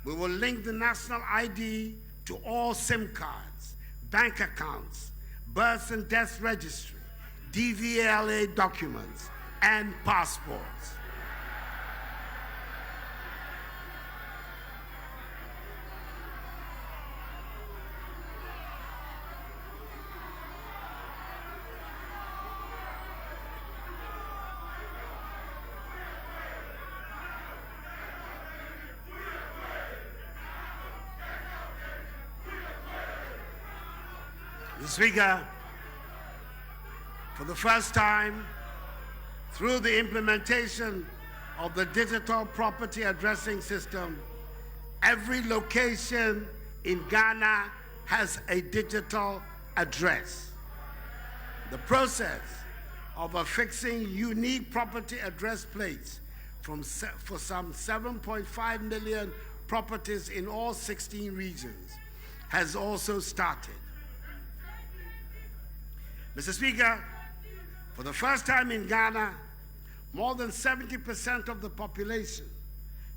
Speaker 4: we will link the national ID to all SIM cards, bank accounts, birth and death registry, DVLA documents, and passports. Mr. Speaker, for the first time, through the implementation of the digital property addressing system, every location in Ghana has a digital address. The process of affixing unique property address plates for some 7.5 million properties in all 16 regions has also started. Mr. Speaker, for the first time in Ghana, more than 70% of the population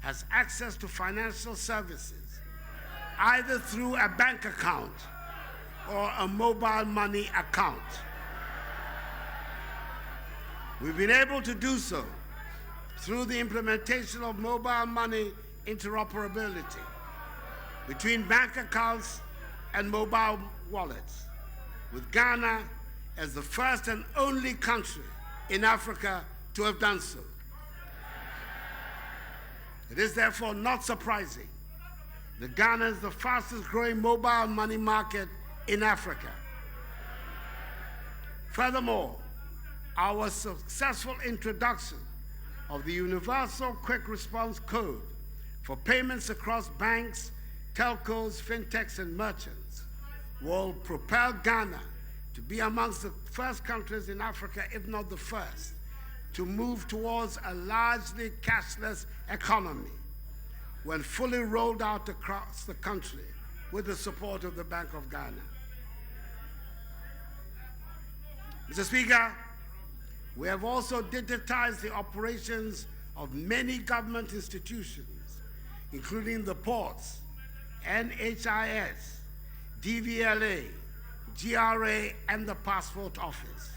Speaker 4: has access to financial services, either through a bank account or a mobile money account. We've been able to do so through the implementation of mobile money interoperability between bank accounts and mobile wallets, with Ghana as the first and only country in Africa to have done so. It is therefore not surprising that Ghana is the fastest growing mobile money market in Africa. Furthermore, our successful introduction of the Universal Quick Response Code for payments across banks, telcos, fintechs, and merchants will propel Ghana to be amongst the first countries in Africa, if not the first, to move towards a largely cashless economy when fully rolled out across the country with the support of the Bank of Ghana. Mr. Speaker, we have also digitized the operations of many government institutions, including the ports, NHIS, DVLA, GRA, and the Passport Office.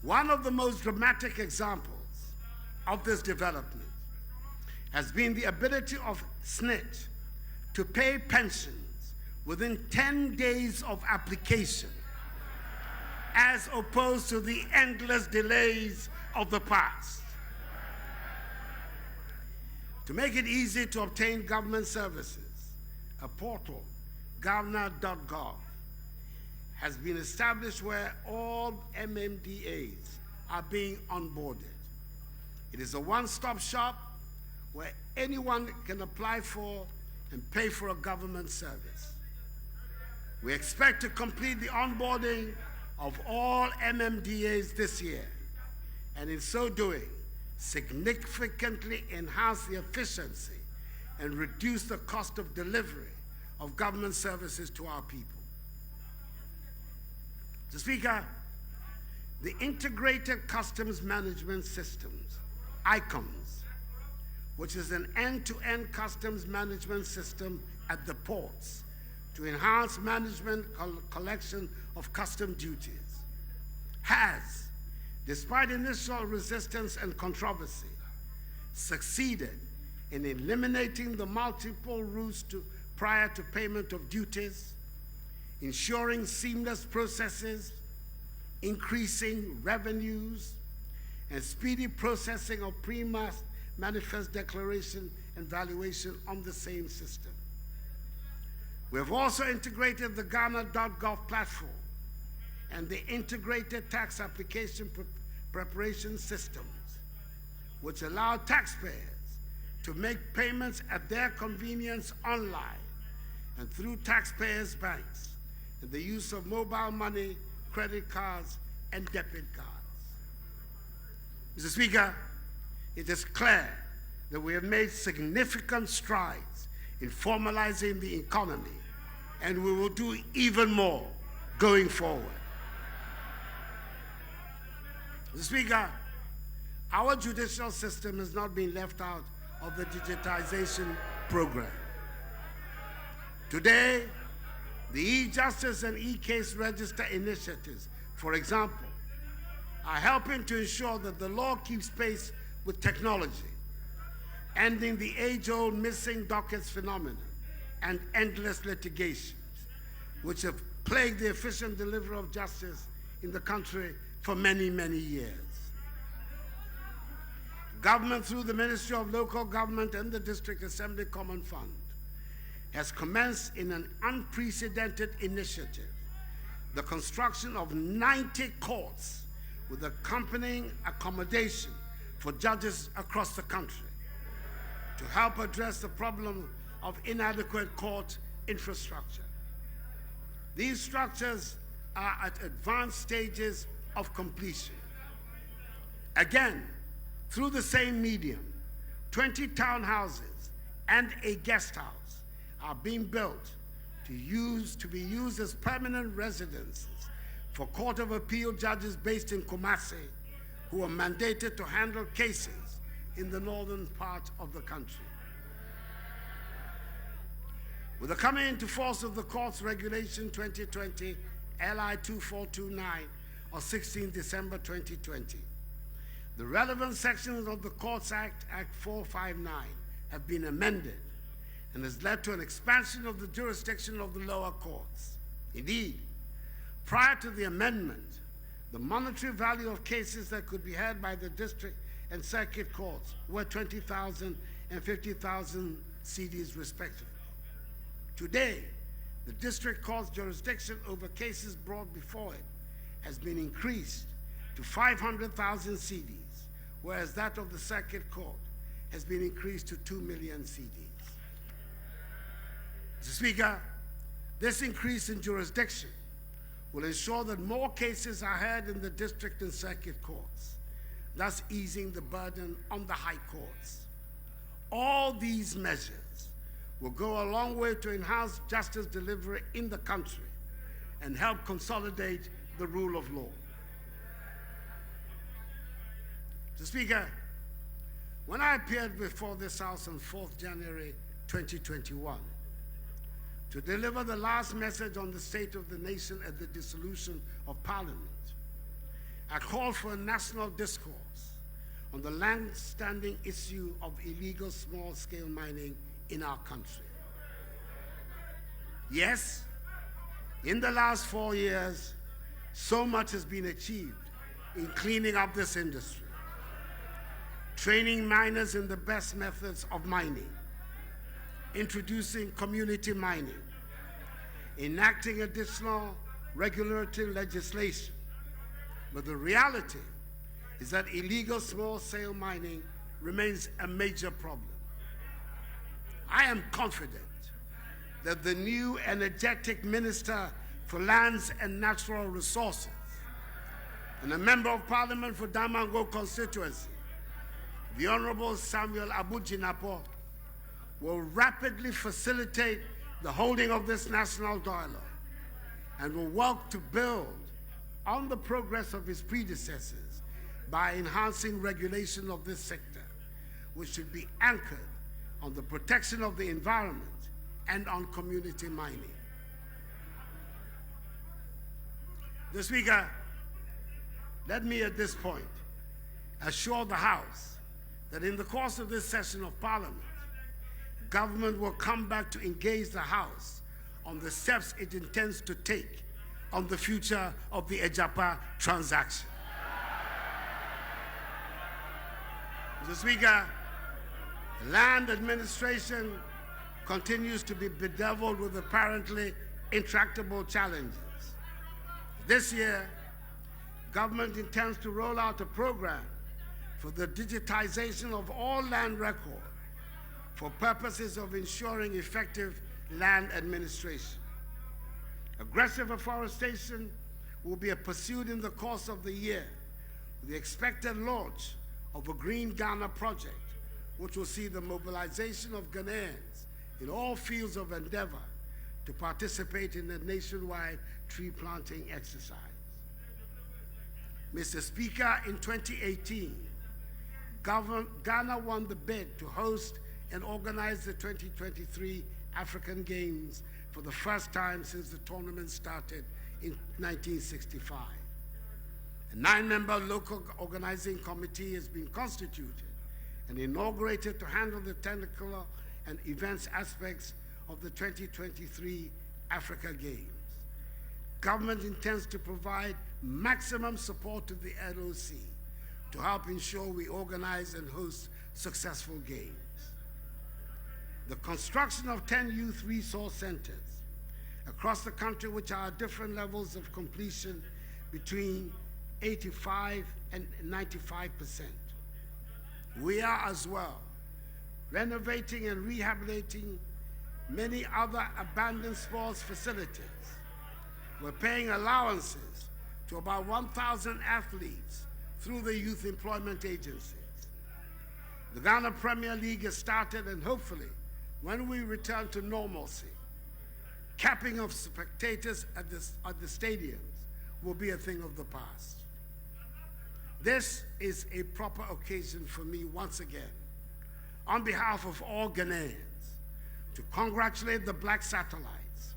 Speaker 4: One of the most dramatic examples of this development has been the ability of SNIT to pay pensions within 10 days of application, as opposed to the endless delays of the past. To make it easy to obtain government services, a portal, governor.gov, has been established where all MMDAs are being onboarded. It is a one-stop shop where anyone can apply for and pay for a government service. We expect to complete the onboarding of all MMDAs this year, and in so doing, significantly enhance the efficiency and reduce the cost of delivery of government services to our people. Mr. Speaker, the Integrated Customs Management Systems, ICOMS, which is an end-to-end customs management system at the ports to enhance management collection of custom duties, has despite initial resistance and controversy, succeeded in eliminating the multiple routes prior to payment of duties, ensuring seamless processes, increasing revenues, and speedy processing of manifest declaration and valuation on the same system. We have also integrated the Ghana.gov platform and the integrated tax application preparation systems, which allow taxpayers to make payments at their convenience online and through taxpayers' banks, and the use of mobile money, credit cards, and debit cards. Mr. Speaker, it is clear that we have made significant strides in formalizing the economy, and we will do even more going forward. Mr. Speaker, our judicial system has not been left out of the digitization program. Today, the e-justice and e-case register initiatives, for example, are helping to ensure that the law keeps pace with technology, ending the age-old missing dockets phenomenon and endless litigations, which have plagued the efficient delivery of justice in the country for many, many years. Government, through the Ministry of Local Government and the District Assembly Common Fund, has commenced in an unprecedented initiative the construction of 90 courts with accompanying accommodation for judges across the country to help address the problem of inadequate court infrastructure. These structures are at advanced stages of completion. Again, through the same medium, 20 townhouses and a guest house are being built to be used as permanent residences for Court of Appeal judges based in Kumasi who are mandated to handle cases in the northern part of the country. With the coming into force of the Courts Regulation 2020 LI 2429 of 16 December 2020, the relevant sections of the Courts Act, Act 459, have been amended and has led to an expansion of the jurisdiction of the lower courts. Indeed, prior to the amendment, the monetary value of cases that could be heard by the district and circuit courts were 20,000 and 50,000 cedis respectively. Today, the district court's jurisdiction over cases brought before it has been increased to 500,000 cedis, whereas that of the circuit court has been increased to 2 million cedis. Mr. Speaker, this increase in jurisdiction will ensure that more cases are heard in the district and circuit courts, thus easing the burden on the high courts. All these measures will go a long way to enhance justice delivery in the country and help consolidate the rule of law. Mr. Speaker, when I appeared before this House on 4th January 2021 to deliver the last message on the state of the nation at the dissolution of Parliament, I called for a national discourse on the long-standing issue of illegal small-scale mining in our country. Yes, in the last 4 years, so much has been achieved in cleaning up this industry, training miners in the best methods of mining, introducing community mining, enacting additional regulatory legislation. But the reality is that illegal small-scale mining remains a major problem. I am confident that the new energetic Minister for Lands and Natural Resources and a Member of Parliament for Damango constituency, the Honorable Samuel Abujinapo, will rapidly facilitate the holding of this national dialogue and will work to build on the progress of his predecessors by enhancing regulation of this sector, which should be anchored on the protection of the environment and on community mining. Mr. Speaker, Let me at this point assure the House that in the course of this session of Parliament, government will come back to engage the House on the steps it intends to take on the future of the Ejapa transaction. Mr. Speaker, land administration continues to be bedeviled with apparently intractable challenges. This year, government intends to roll out a program for the digitization of all land records for purposes of ensuring effective land administration. Aggressive afforestation will be pursued in the course of the year with the expected launch of a Green Ghana project, which will see the mobilization of Ghanaians in all fields of endeavor to participate in the nationwide tree planting exercise. Mr. Speaker, in 2018, Ghana won the bid to host and organize the 2023 African Games for the first time since the tournament started in 1965. A 9-member local organizing committee has been constituted and inaugurated to handle the technical and events aspects of the 2023 Africa Games. Government intends to provide maximum support to the LOC to help ensure we organize and host successful games. The construction of 10 youth resource centers across the country, which are at different levels of completion between 85 and 95%. We are as well renovating and rehabilitating many other abandoned sports facilities. We're paying allowances to about 1,000 athletes through the youth employment agencies. The Ghana Premier League has started, and hopefully, when we return to normalcy, capping of spectators at the stadiums will be a thing of the past. This is a proper occasion for me once again, on behalf of all Ghanaians, to congratulate the Black Satellites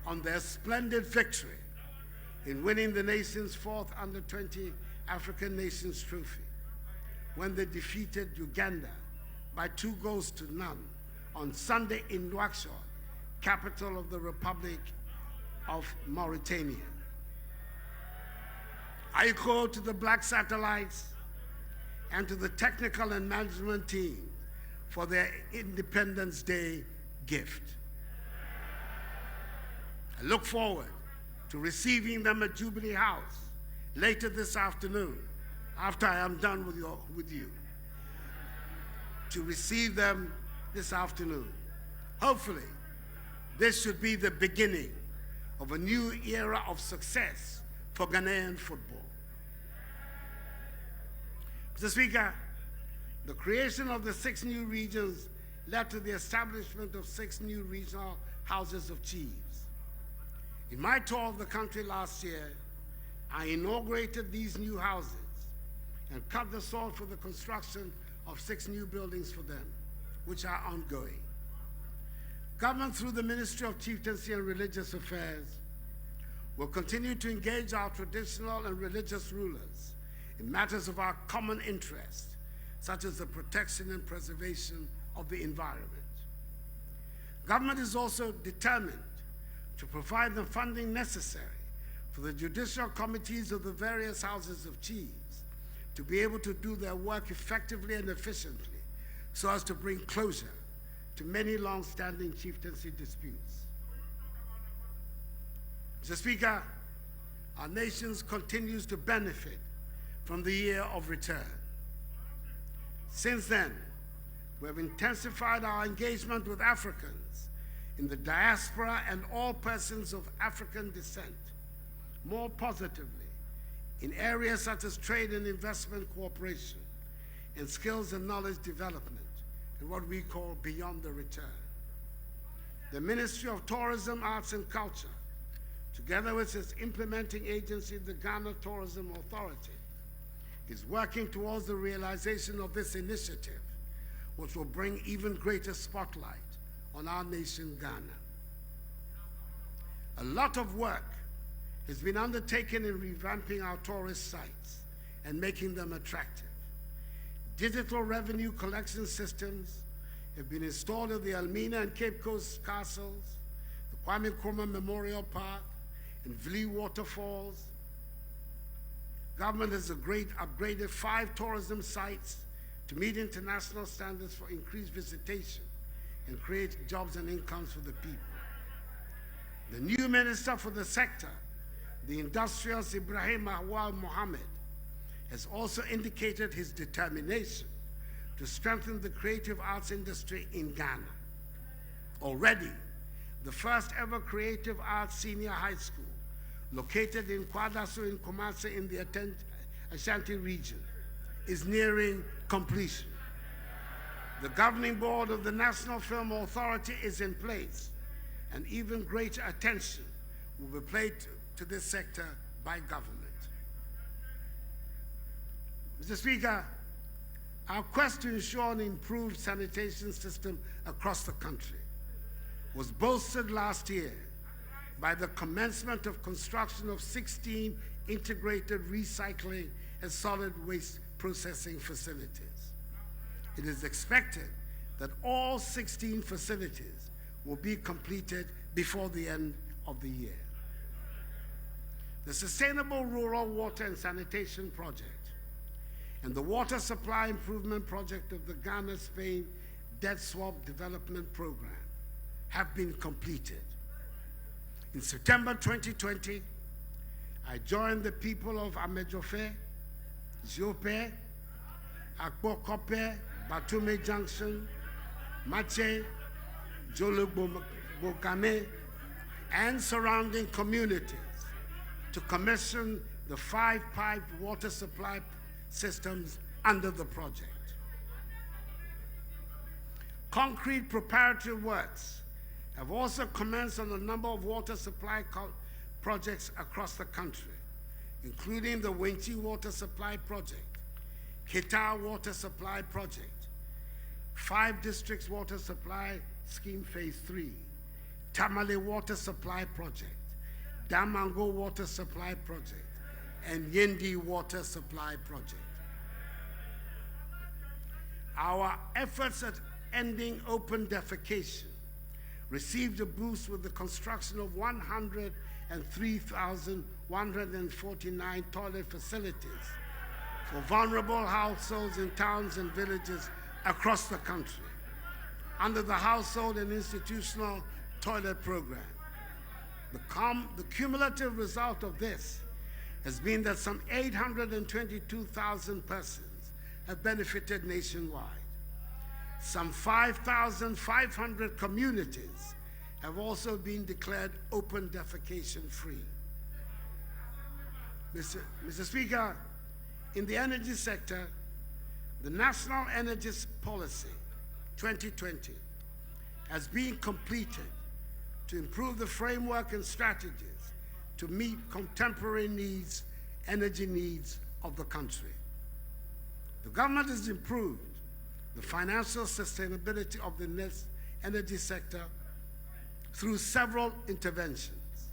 Speaker 4: on their splendid victory in winning the nation's 4th Under-20 African Nations Trophy when they defeated Uganda by 2-0 on Sunday in Nouakchott, capital of the Republic of Mauritania. I call to the Black Satellites and to the technical and management team for their Independence Day gift. I look forward to receiving them at Jubilee House later this afternoon, after I am done with you, to receive them this afternoon. Hopefully, this should be the beginning of a new era of success for Ghanaian football. Mr. Speaker, the creation of the 6 new regions led to the establishment of 6 new regional houses of chiefs. In my tour of the country last year, I inaugurated these new houses and cut the sod for the construction of 6 new buildings for them, which are ongoing. Government, through the Ministry of Chieftaincy and Religious Affairs, will continue to engage our traditional and religious rulers in matters of our common interest, such as the protection and preservation of the environment. Government is also determined to provide the funding necessary for the judicial committees of the various houses of chiefs to be able to do their work effectively and efficiently so as to bring closure to many long-standing chieftaincy disputes. Mr. Speaker, our nation continues to benefit from the year of return. Since then, we have intensified our engagement with Africans in the diaspora and all persons of African descent, more positively in areas such as trade and investment cooperation, and skills and knowledge development, and what we call beyond the return. The Ministry of Tourism, Arts and Culture, together with its implementing agency, the Ghana Tourism Authority, is working towards the realization of this initiative, which will bring even greater spotlight on our nation, Ghana. A lot of work has been undertaken in revamping our tourist sites and making them attractive. Digital revenue collection systems have been installed at the Elmina and Cape Coast castles, the Kwame Nkrumah Memorial Park, and Vili waterfalls. Government has upgraded 5 tourism sites to meet international standards for increased visitation and create jobs and incomes for the people. The new minister for the sector, the industrialist Ibrahim Awal Mohammed, has also indicated his determination to strengthen the creative arts industry in Ghana. Already, the first ever creative arts senior high school, located in Kwadaso in Kumasi in the Ashanti region, is nearing completion. The governing board of the National Film Authority is in place, and even greater attention will be paid to this sector by government. Mr. Speaker, our quest to ensure an improved sanitation system across the country was bolstered last year by the commencement of construction of 16 integrated recycling and solid waste processing facilities. It is expected that all 16 facilities will be completed before the end of the year. The Sustainable Rural Water and Sanitation Project and the Water Supply Improvement Project of the Ghana-Spain Debt Swap Development Program have been completed. In September 2020, I joined the people of Amejofe, Ziope, Akbokope, Batume Junction, Mache, Jolobokame, and surrounding communities to commission the 5 pipe water supply systems under the project. Concrete preparatory works have also commenced on a number of water supply projects across the country, including the Wenchi Water Supply Project, Kita Water Supply Project, 5 Districts Water Supply Scheme Phase 3, Tamale Water Supply Project, Damango Water Supply Project, and Yendi Water Supply Project. Our efforts at ending open defecation received a boost with the construction of 103,149 toilet facilities for vulnerable households in towns and villages across the country under the Household and Institutional Toilet Program. The cumulative result of this has been that some 822,000 persons have benefited nationwide. Some 5,500 communities have also been declared open defecation free. Mr. Speaker, in the energy sector, the National Energy Policy 2020 has been completed to improve the framework and strategies to meet contemporary needs, energy needs of the country. The government has improved the financial sustainability of the energy sector through several interventions,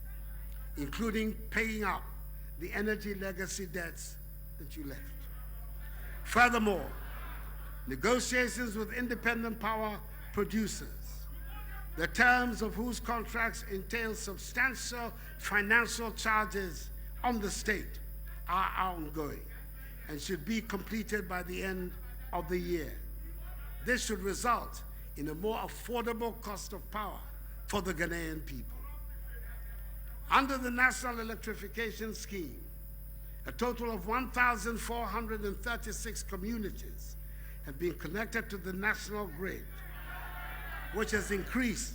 Speaker 4: including paying up the energy legacy debts that you left. Furthermore, negotiations with independent power producers, the terms of whose contracts entail substantial financial charges on the state, are ongoing and should be completed by the end of the year. This should result in a more affordable cost of power for the Ghanaian people. Under the National Electrification Scheme, a total of 1,436 communities have been connected to the national grid, which has increased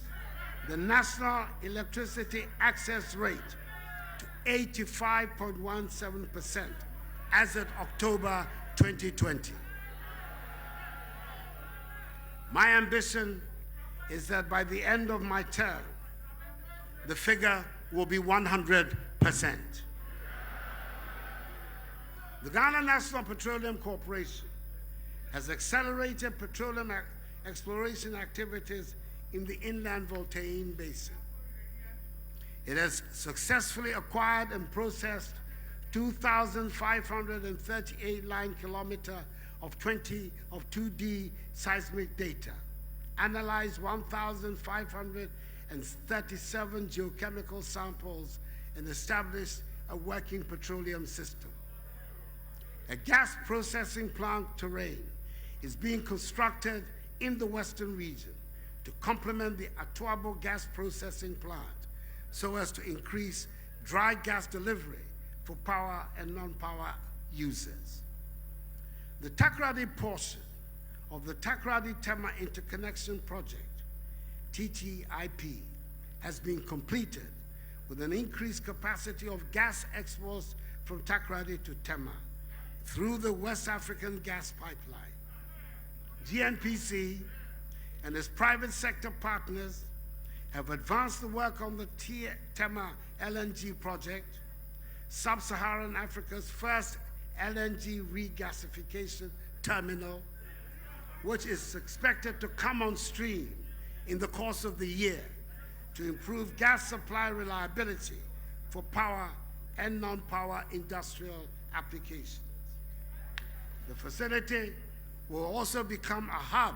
Speaker 4: the national electricity access rate to 85.17% as of October 2020. My ambition is that by the end of my term, the figure will be 100%. The Ghana National Petroleum Corporation has accelerated petroleum exploration activities in the inland Voltaigne Basin. It has successfully acquired and processed 2,538 line kilometers of 2D seismic data, analyzed 1,537 geochemical samples, and established a working petroleum system. A gas processing plant terrain is being constructed in the western region to complement the Atuabo gas processing plant so as to increase dry gas delivery for power and non-power users. The Takoradi portion of the Takoradi-Tema Interconnection Project, TTIP, has been completed with an increased capacity of gas exports from Takoradi to Tema through the West African gas pipeline. GNPC and its private sector partners have advanced the work on the Tema LNG project, Sub-Saharan Africa's first LNG regasification terminal, which is expected to come on stream in the course of the year to improve gas supply reliability for power and non-power industrial applications. The facility will also become a hub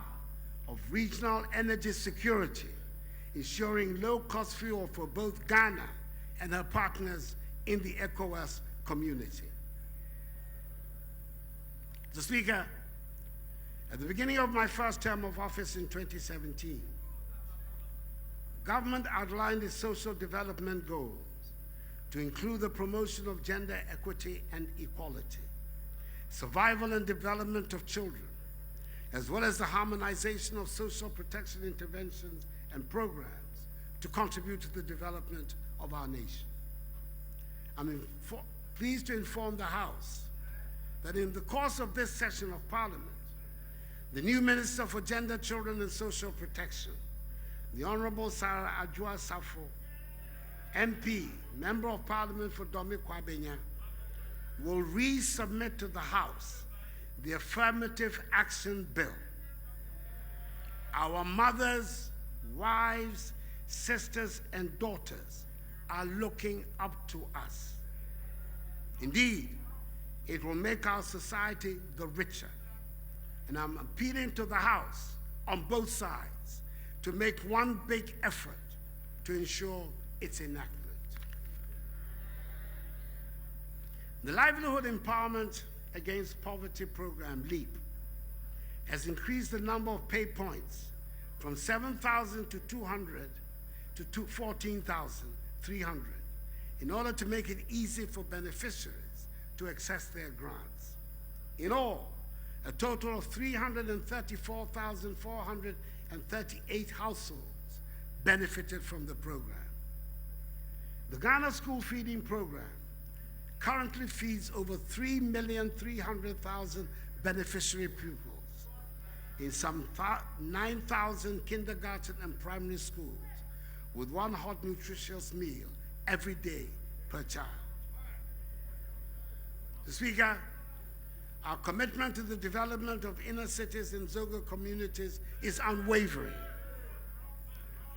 Speaker 4: of regional energy security, ensuring low-cost fuel for both Ghana and her partners in the ECOWAS community. Mr. Speaker, at the beginning of my first term of office in 2017, government outlined its social development goals to include the promotion of gender equity and equality, survival and development of children, as well as the harmonization of social protection interventions and programs to contribute to the development of our nation. I'm pleased to inform the House that in the course of this session of Parliament, the new Minister for Gender, Children and Social Protection, the Honorable Sarah Adjoa Safo, MP, Member of Parliament for Domi Kwabenya, will resubmit to the House the Affirmative Action Bill. Our mothers, wives, sisters, and daughters are looking up to us. Indeed, it will make our society the richer. And I'm appealing to the House on both sides to make one big effort to ensure its enactment. The Livelihood Empowerment Against Poverty program, LEAP, has increased the number of pay points from 7,200 to 14,300 in order to make it easy for beneficiaries to access their grants. In all, a total of 334,438 households benefited from the program. The Ghana School Feeding Program currently feeds over 3,300,000 beneficiary pupils in some 9,000 kindergarten and primary schools with one hot, nutritious meal every day per child. Mr. Speaker, our commitment to the development of inner cities and Zongo communities is unwavering.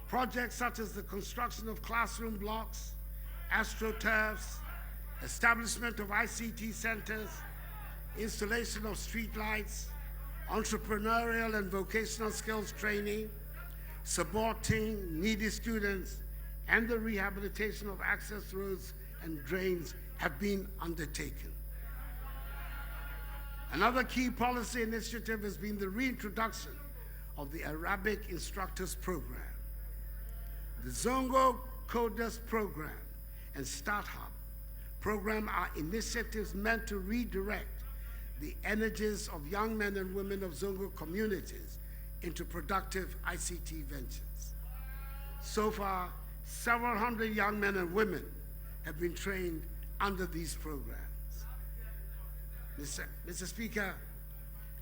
Speaker 4: Projects such as the construction of classroom blocks, astroturfs, establishment of ICT centers, installation of street lights, entrepreneurial and vocational skills training, supporting needy students, and the rehabilitation of access roads and drains have been undertaken. Another key policy initiative has been the reintroduction of the Arabic Instructors Program. The Zongo Coders Program and Start Hub program are initiatives meant to redirect the energies of young men and women of Zongo communities into productive ICT ventures. So far, several hundred young men and women have been trained under these programs. Mr. Speaker,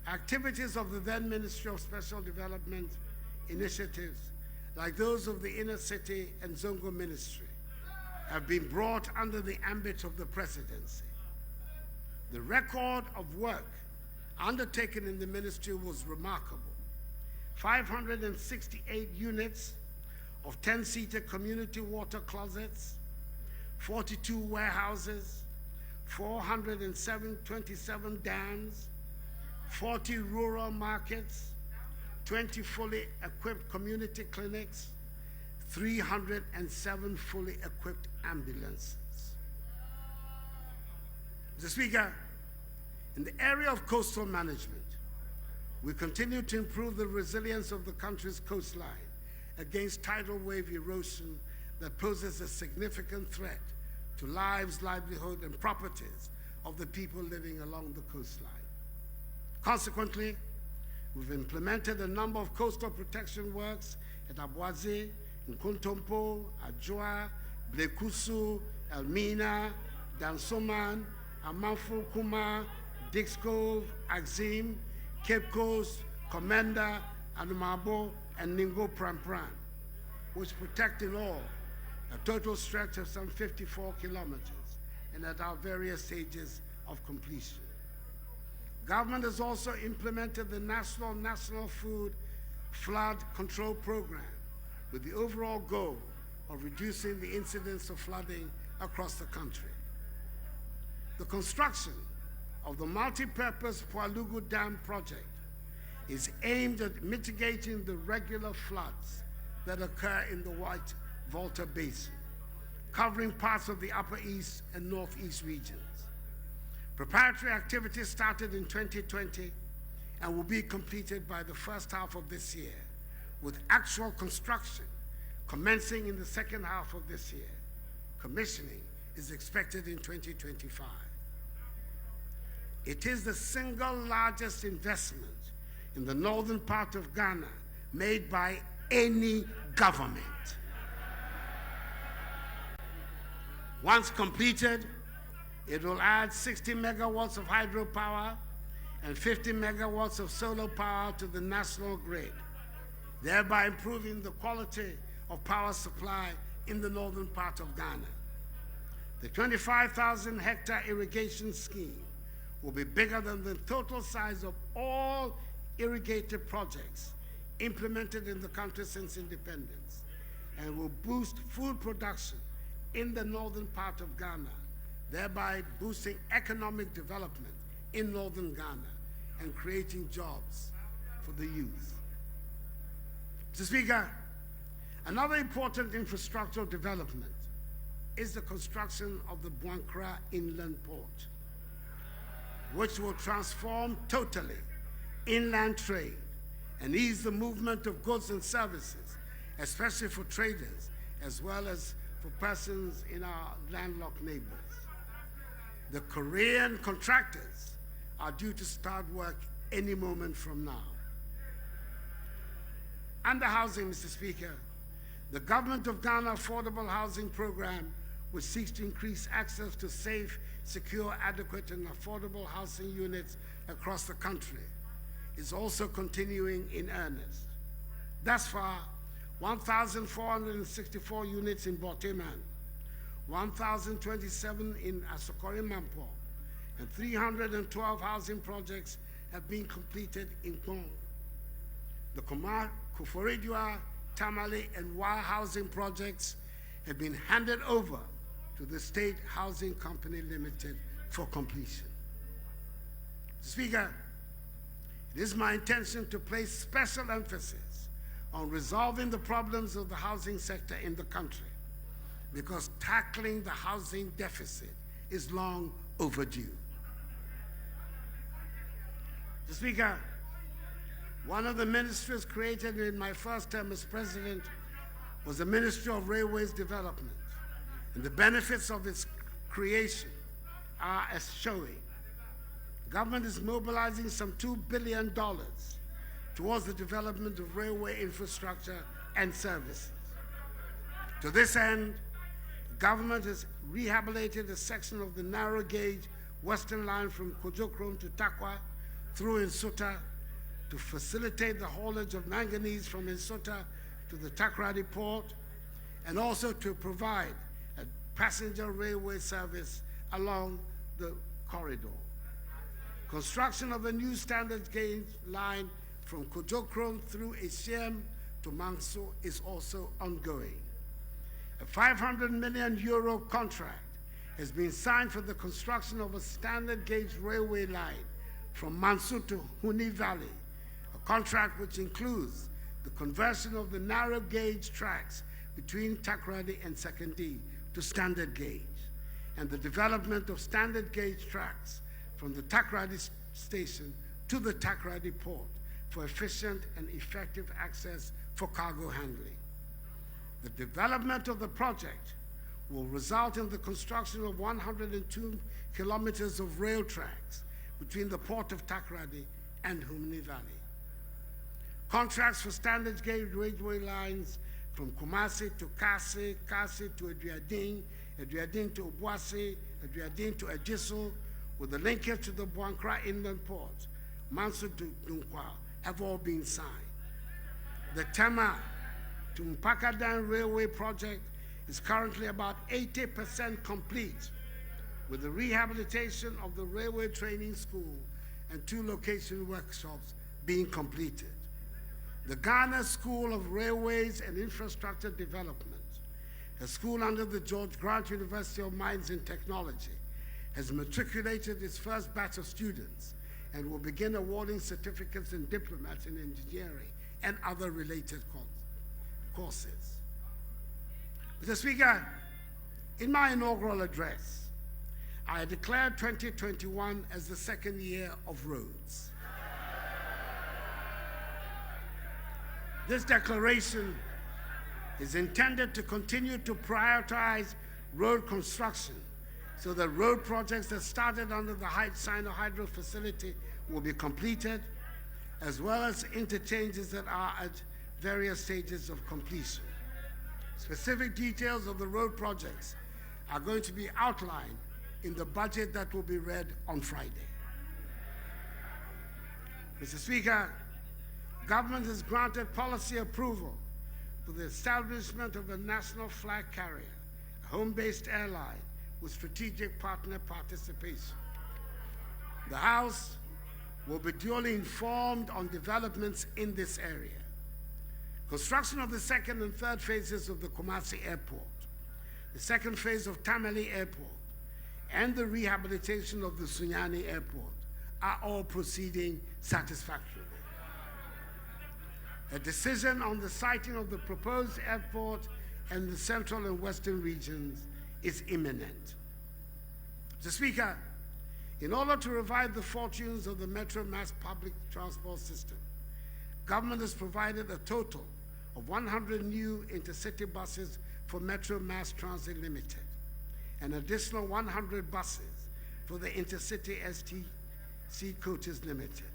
Speaker 4: activities of the then Ministry of Special Development initiatives, like those of the Inner City and Zongo Ministry, have been brought under the ambit of the presidency. The record of work undertaken in the ministry was remarkable. 568 units of 10-seater community water closets, 42 warehouses, 427 dams, 40 rural markets, 20 fully equipped community clinics, 307 fully equipped ambulances. Mr. Speaker, in the area of coastal management, we continue to improve the resilience of the country's coastline against tidal wave erosion that poses a significant threat to lives, livelihood, and properties of the people living along the coastline. Consequently, we've implemented a number of coastal protection works at Abuaze, Nkontompo, Ajua, Blekusu, Elmina, Dansoman, Amanfu Kuma, Dix Cove, Axim, Cape Coast, Commander, Anumabo, and Ningo Pram, which protect in all a total stretch of some 54 kilometers and at our various stages of completion. Government has also implemented the National Food Flood Control Program with the overall goal of reducing the incidence of flooding across the country. The construction of the multi-purpose Pualugu Dam project is aimed at mitigating the regular floods that occur in the White Volta Basin, covering parts of the Upper East and Northeast regions. Preparatory activities started in 2020 and will be completed by the first half of this year, with actual construction commencing in the second half of this year. Commissioning is expected in 2025. It is the single largest investment in the northern part of Ghana made by any government. Once completed, it will add 60 megawatts of hydropower and 50 megawatts of solar power to the national grid, thereby improving the quality of power supply in the northern part of Ghana. The 25,000 hectare irrigation scheme will be bigger than the total size of all irrigated projects implemented in the country since independence, and will boost food production in the northern part of Ghana, thereby boosting economic development in northern Ghana and creating jobs for the youth. Mr. Speaker, another important infrastructural development is the construction of the Buankra Inland Port, which will transform totally inland trade and ease the movement of goods and services, especially for traders as well as for persons in our landlocked neighbors. The Korean contractors are due to start work any moment from now. Under housing, Mr. Speaker, the Government of Ghana Affordable Housing Program, which seeks to increase access to safe, secure, adequate, and affordable housing units across the country, is also continuing in earnest. Thus far, 1,464 units in Boteman, 1,027 in Asokore Mampo, and 312 housing projects have been completed in Gong. The Kuforidua, Tamale, and Wa housing projects have been handed over to the State Housing Company Limited for completion. Speaker, it is my intention to place special emphasis on resolving the problems of the housing sector in the country, because tackling the housing deficit is long overdue. Mr. Speaker, one of the ministries created in my first term as president was the Ministry of Railways Development, and the benefits of its creation are as showing. Government is mobilizing some $2 billion towards the development of railway infrastructure and services. To this end, government has rehabilitated a section of the narrow gauge Western Line from Kojokrom to Takwa through Nsota to facilitate the haulage of manganese from Nsota to the Takoradi port, and also to provide a passenger railway service along the corridor. Construction of a new standard gauge line from Kojokrom through Esiem to Mangso is also ongoing. A 500 million euro contract has been signed for the construction of a standard gauge railway line from Mansur to Huni Valley, a contract which includes the conversion of the narrow gauge tracks between Takoradi and Sekondi to standard gauge, and the development of standard gauge tracks from the Takoradi station to the Takoradi port for efficient and effective access for cargo handling. The development of the project will result in the construction of 102 kilometers of rail tracks between the port of Takoradi and Humni Valley. Contracts for standard gauge railway lines from Kumasi to Kasi, Kasi to Adriadin, Adriadin to Obuasi, Adriadin to Ejiso, with the linkage to the Buankra Inland Port, Mansur to Dunkwa, have all been signed. The Tema to Mpakadan Railway project is currently about 80% complete, with the rehabilitation of the railway training school and 2 location workshops being completed. The Ghana School of Railways and Infrastructure Development, a school under the George Grant University of Mines and Technology, has matriculated its first batch of students and will begin awarding certificates and diplomas in engineering and other related courses. Mr. Speaker, in my inaugural address, I declared 2021 as the second year of roads. This declaration is intended to continue to prioritize road construction so that road projects that started under the Sino-Hydro facility will be completed, as well as interchanges that are at various stages of completion. Specific details of the road projects are going to be outlined in the budget that will be read on Friday. Mr. Speaker, government has granted policy approval for the establishment of a national flag carrier, a home-based airline with strategic partner participation. The House will be duly informed on developments in this area. Construction of the 2nd and 3rd phases of the Kumasi Airport, the 2nd phase of Tamale Airport, and the rehabilitation of the Sunyani Airport are all proceeding satisfactorily. A decision on the siting of the proposed airport and the central and western regions is imminent. Mr. Speaker, in order to revive the fortunes of the Metro Mass public transport system, government has provided a total of 100 new intercity buses for Metro Mass Transit Limited, an additional 100 buses for the Intercity STC Coaches Limited.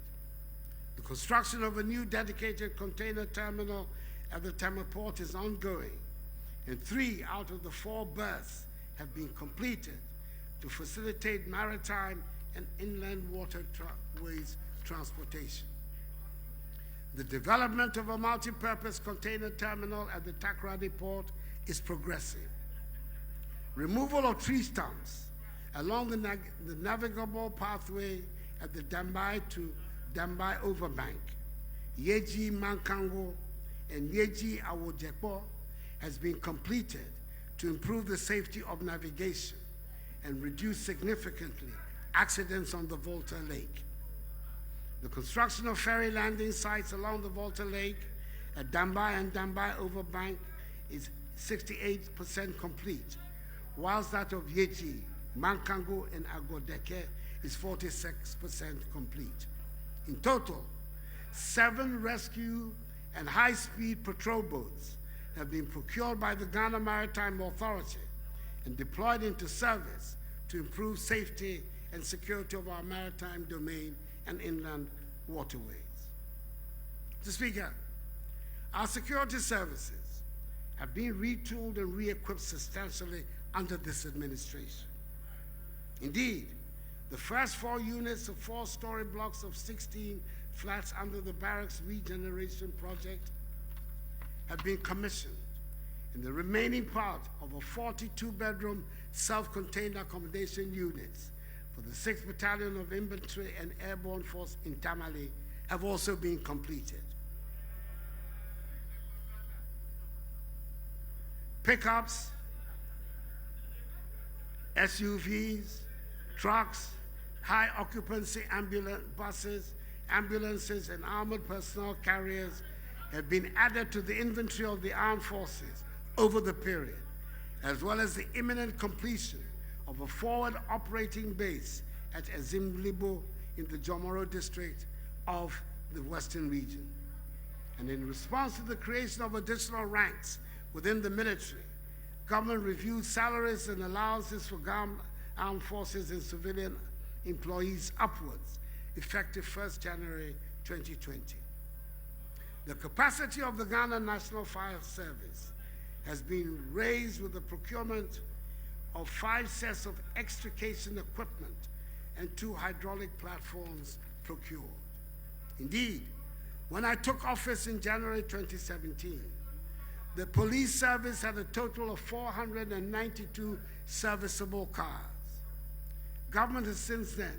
Speaker 4: The construction of a new dedicated container terminal at the Tema Port is ongoing, and 3 out of the 4 berths have been completed to facilitate maritime and inland waterways transportation. The development of a multi-purpose container terminal at the Takoradi Port is progressing. Removal of tree stumps along the navigable pathway at the Dambai to Dambai Overbank, Yeji Mankango, and Yeji Awojepo has been completed to improve the safety of navigation and reduce significantly accidents on the Volta Lake. The construction of ferry landing sites along the Volta Lake at Dambai and Dambai Overbank is 68% complete, whilst that of Yeji, Mankango, and Agodeke is 46% complete. In total, 7 rescue and high-speed patrol boats have been procured by the Ghana Maritime Authority and deployed into service to improve safety and security of our maritime domain and inland waterways. Mr. Speaker, our security services have been retooled and re-equipped substantially under this administration. Indeed, the first 4 units of 4-story blocks of 16 flats under the barracks regeneration project have been commissioned, and the remaining part of a 42-bedroom self-contained accommodation units for the 6th Battalion of Infantry and Airborne Force in Tamale have also been completed. Pickups SUVs, trucks, high occupancy buses, ambulances, and armored personnel carriers have been added to the inventory of the armed forces over the period, as well as the imminent completion of a forward operating base at Ezimlibo in the Jomoro district of the Western region. And in response to the creation of additional ranks within the military, government reviewed salaries and allowances for armed forces and civilian employees upwards, effective 1st January 2020. The capacity of the Ghana National Fire Service has been raised with the procurement of 5 sets of extrication equipment and 2 hydraulic platforms procured. Indeed, when I took office in January 2017, the police service had a total of 492 serviceable cars. Government has since then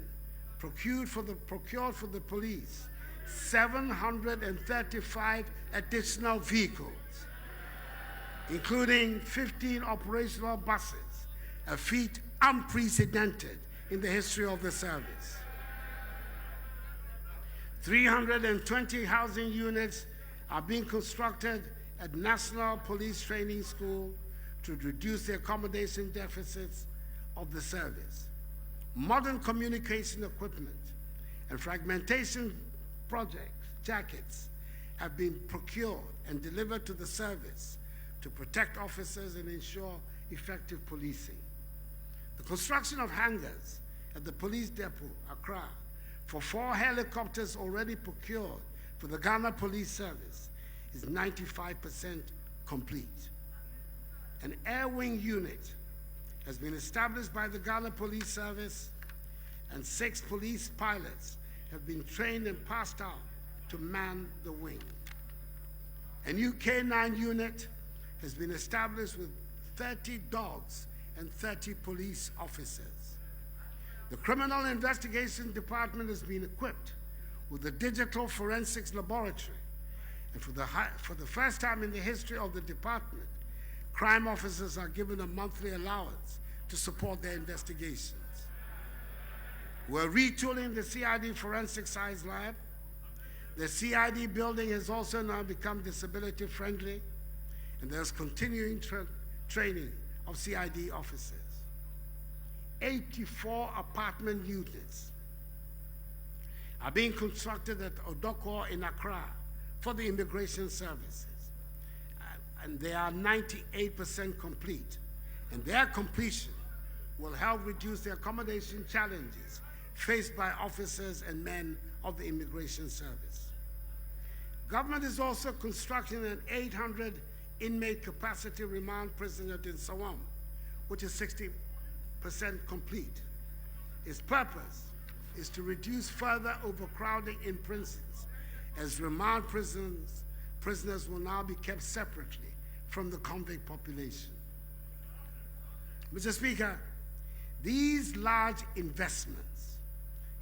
Speaker 4: procured for the police 735 additional vehicles, including 15 operational buses, a feat unprecedented in the history of the service. 320 housing units are being constructed at National Police Training School to reduce the accommodation deficits of the service. Modern communication equipment and fragmentation jackets have been procured and delivered to the service to protect officers and ensure effective policing. The construction of hangars at the police depot, Accra, for 4 helicopters already procured for the Ghana Police Service is 95% complete. An air wing unit has been established by the Ghana Police Service, and 6 police pilots have been trained and passed out to man the wing. A new K9 unit has been established with 30 dogs and 30 police officers. The Criminal Investigation Department has been equipped with a digital forensics laboratory, and for the first time in the history of the department, crime officers are given a monthly allowance to support their investigations. We're retooling the CID Forensic Science Lab. The CID building has also now become disability friendly, and there's continuing training of CID officers. 84 apartment units are being constructed at Odoko in Accra for the immigration services, and they are 98% complete, and their completion will help reduce the accommodation challenges faced by officers and men of the immigration service. Government is also constructing an 800 inmate capacity remand prison at Nsawam, which is 60% complete. Its purpose is to reduce further overcrowding in prisons, as remand prisoners will now be kept separately from the convict population. Mr. Speaker, these large investments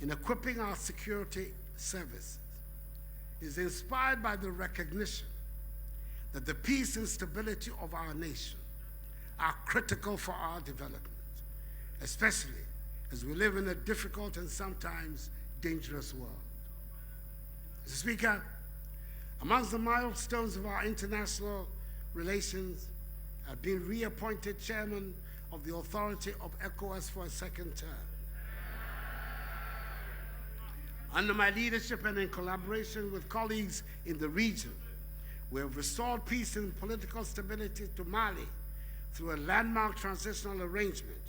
Speaker 4: in equipping our security services is inspired by the recognition that the peace and stability of our nation are critical for our development, especially as we live in a difficult and sometimes dangerous world. Mr. Speaker, amongst the milestones of our international relations, I've been reappointed chairman of the authority of ECOWAS for a second term. Under my leadership and in collaboration with colleagues in the region, we have restored peace and political stability to Mali through a landmark transitional arrangement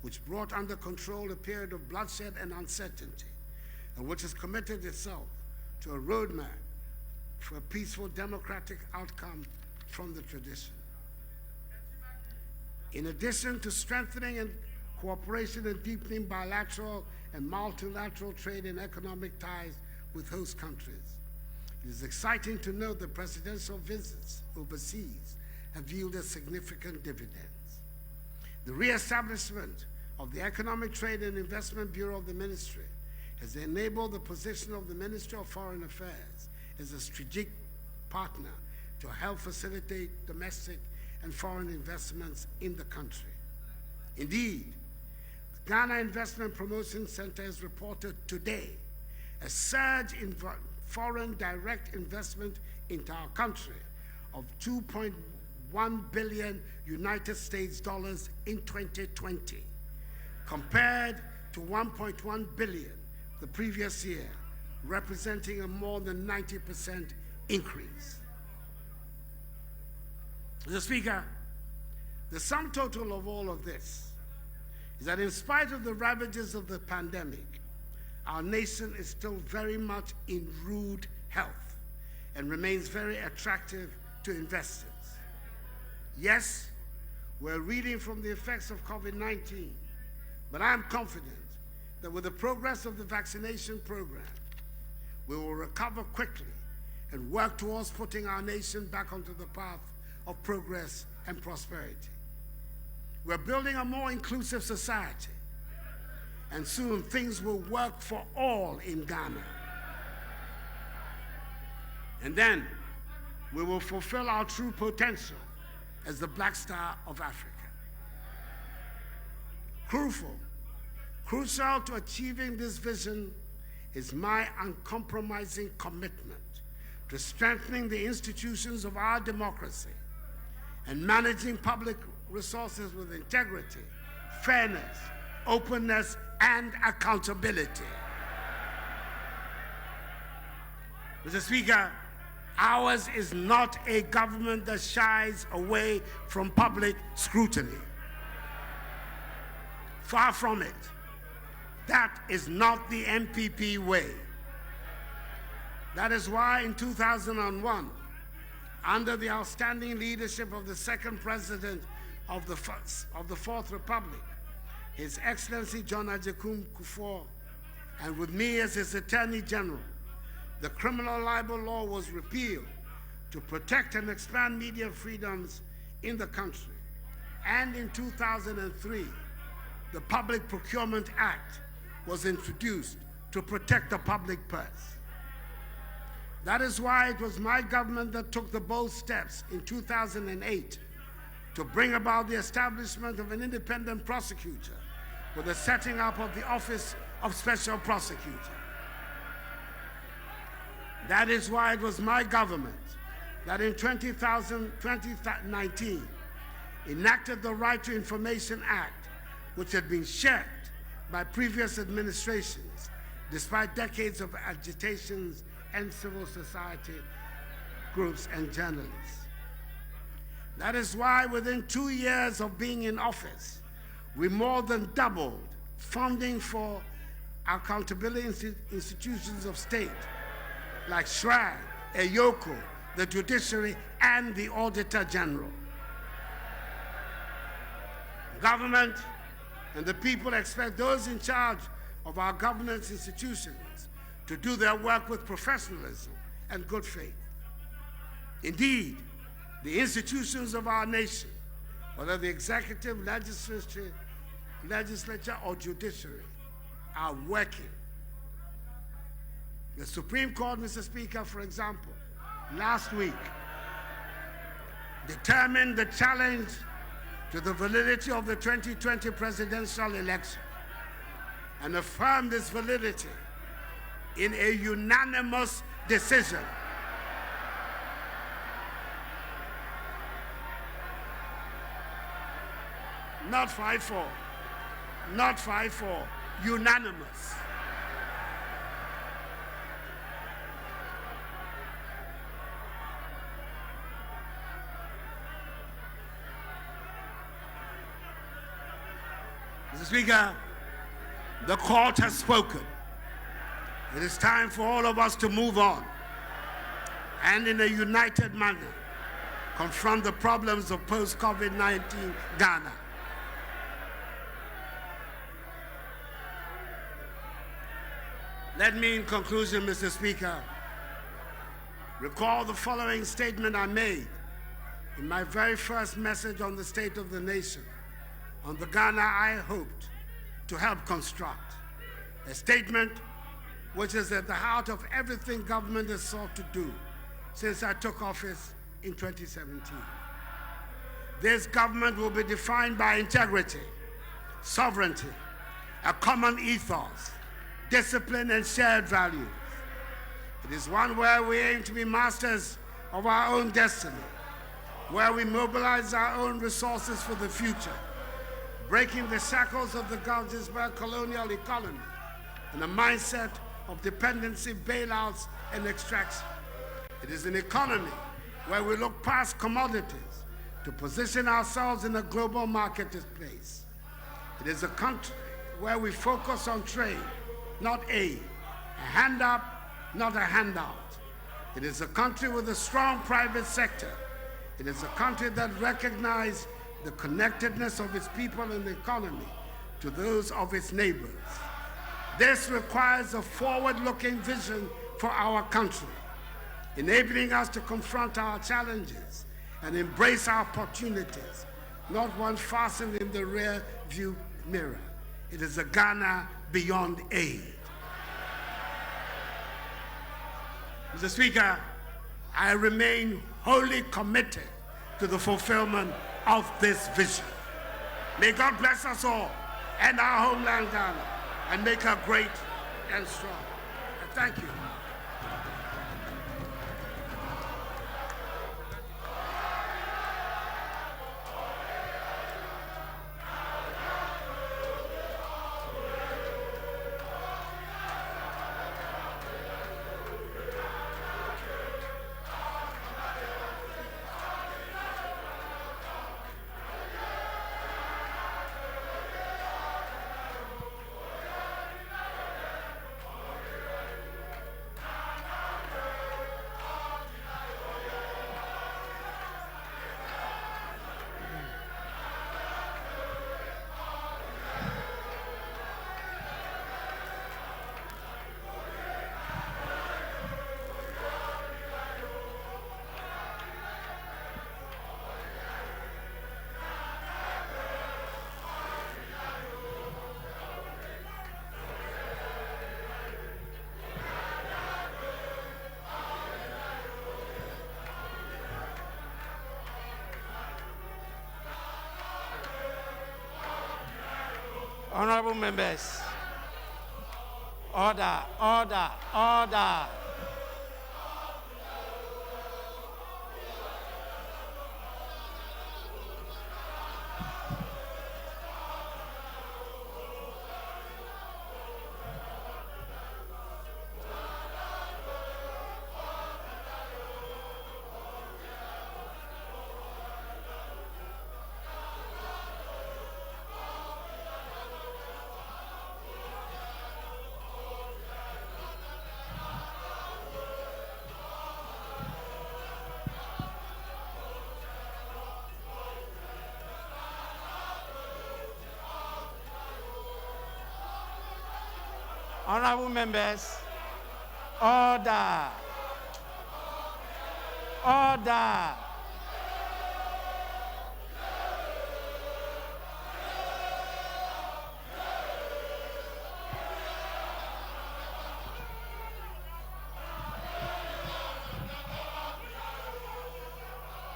Speaker 4: which brought under control a period of bloodshed and uncertainty, and which has committed itself to a roadmap for a peaceful democratic outcome from the tradition. In addition to strengthening and cooperation and deepening bilateral and multilateral trade and economic ties with host countries, it is exciting to note that presidential visits overseas have yielded significant dividends. The reestablishment of the Economic Trade and Investment Bureau of the Ministry has enabled the position of the Ministry of Foreign Affairs as a strategic partner to help facilitate domestic and foreign investments in the country. Indeed, Ghana Investment Promotion Center has reported today a surge in foreign direct investment into our country of 2.1 billion United States dollars in 2020, compared to 1.1 billion the previous year, representing a more than 90% increase. Mr. Speaker, the sum total of all of this is that in spite of the ravages of the pandemic, our nation is still very much in rude health and remains very attractive to investors. Yes, we're reeling from the effects of COVID-19, but I am confident that with the progress of the vaccination program, we will recover quickly and work towards putting our nation back onto the path of progress and prosperity. We're building a more inclusive society, and soon things will work for all in Ghana. And then we will fulfill our true potential as the Black Star of Africa. Crucial to achieving this vision is my uncompromising commitment to strengthening the institutions of our democracy and managing public resources with integrity, fairness, openness, and accountability. Mr. Speaker, ours is not a government that shies away from public scrutiny. Far from it. That is not the MPP way. That is why in 2001, under the outstanding leadership of the second president of the Fourth Republic, His Excellency John Agyekum Kufuor, and with me as his Attorney General, the criminal libel law was repealed to protect and expand media freedoms in the country. And in 2003, the Public Procurement Act was introduced to protect the public purse. That is why it was my government that took the bold steps in 2008 to bring about the establishment of an independent prosecutor with the setting up of the Office of Special Prosecutor. That is why it was my government that in 2019 enacted the Right to Information Act, which had been shirked by previous administrations, despite decades of agitations and civil society groups and journalists. That is why within 2 years of being in office, we more than doubled funding for accountability institutions of state like SHRAG, EYOCO, the judiciary, and the Auditor General. Government and the people expect those in charge of our governance institutions to do their work with professionalism and good faith. Indeed, the institutions of our nation, whether the executive, legislature, or judiciary, are working. The Supreme Court, Mr. Speaker, for example, last week determined the challenge to the validity of the 2020 presidential election and affirmed its validity in a unanimous decision. Not 5-4, not 5-4, unanimous. Mr. Speaker, the court has spoken. It is time for all of us to move on and in a united manner confront the problems of post-COVID-19 Ghana. Let me, in conclusion, Mr. Speaker, recall the following statement I made in my very first message on the state of the nation, on the Ghana I hoped to help construct. A statement which is at the heart of everything government has sought to do since I took office in 2017. This government will be defined by integrity, sovereignty, a common ethos, discipline, and shared values. It is one where we aim to be masters of our own destiny, where we mobilize our own resources for the future, breaking the shackles of the Galgisberg colonial economy and a mindset of dependency, bailouts, and extraction. It is an economy where we look past commodities to position ourselves in a global marketplace. It is a country where we focus on trade, not aid, a hand up, not a handout. It is a country with a strong private sector. It is a country that recognizes the connectedness of its people and the economy to those of its neighbors. This requires a forward-looking vision for our country, enabling us to confront our challenges and embrace our opportunities, not one fastened in the rear view mirror. It is a Ghana beyond aid. Mr. Speaker, I remain wholly committed to the fulfillment of this vision. May God bless us all and our homeland Ghana and make her great and strong. Thank you.
Speaker 2: Honorable members, order, order, order. Honorable members, order. Order.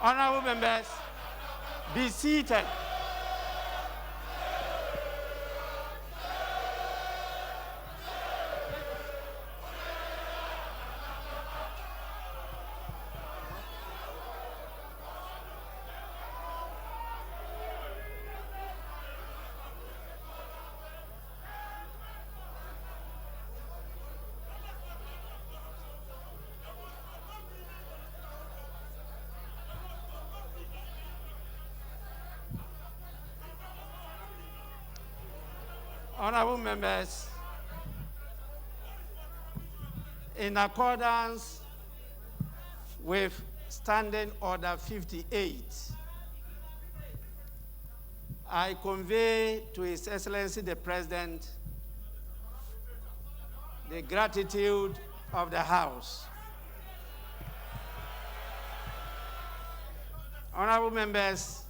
Speaker 2: Honorable members, be seated. Honorable members, in accordance with Standing Order 58, I convey to His Excellency the President the gratitude of the House. Honorable members,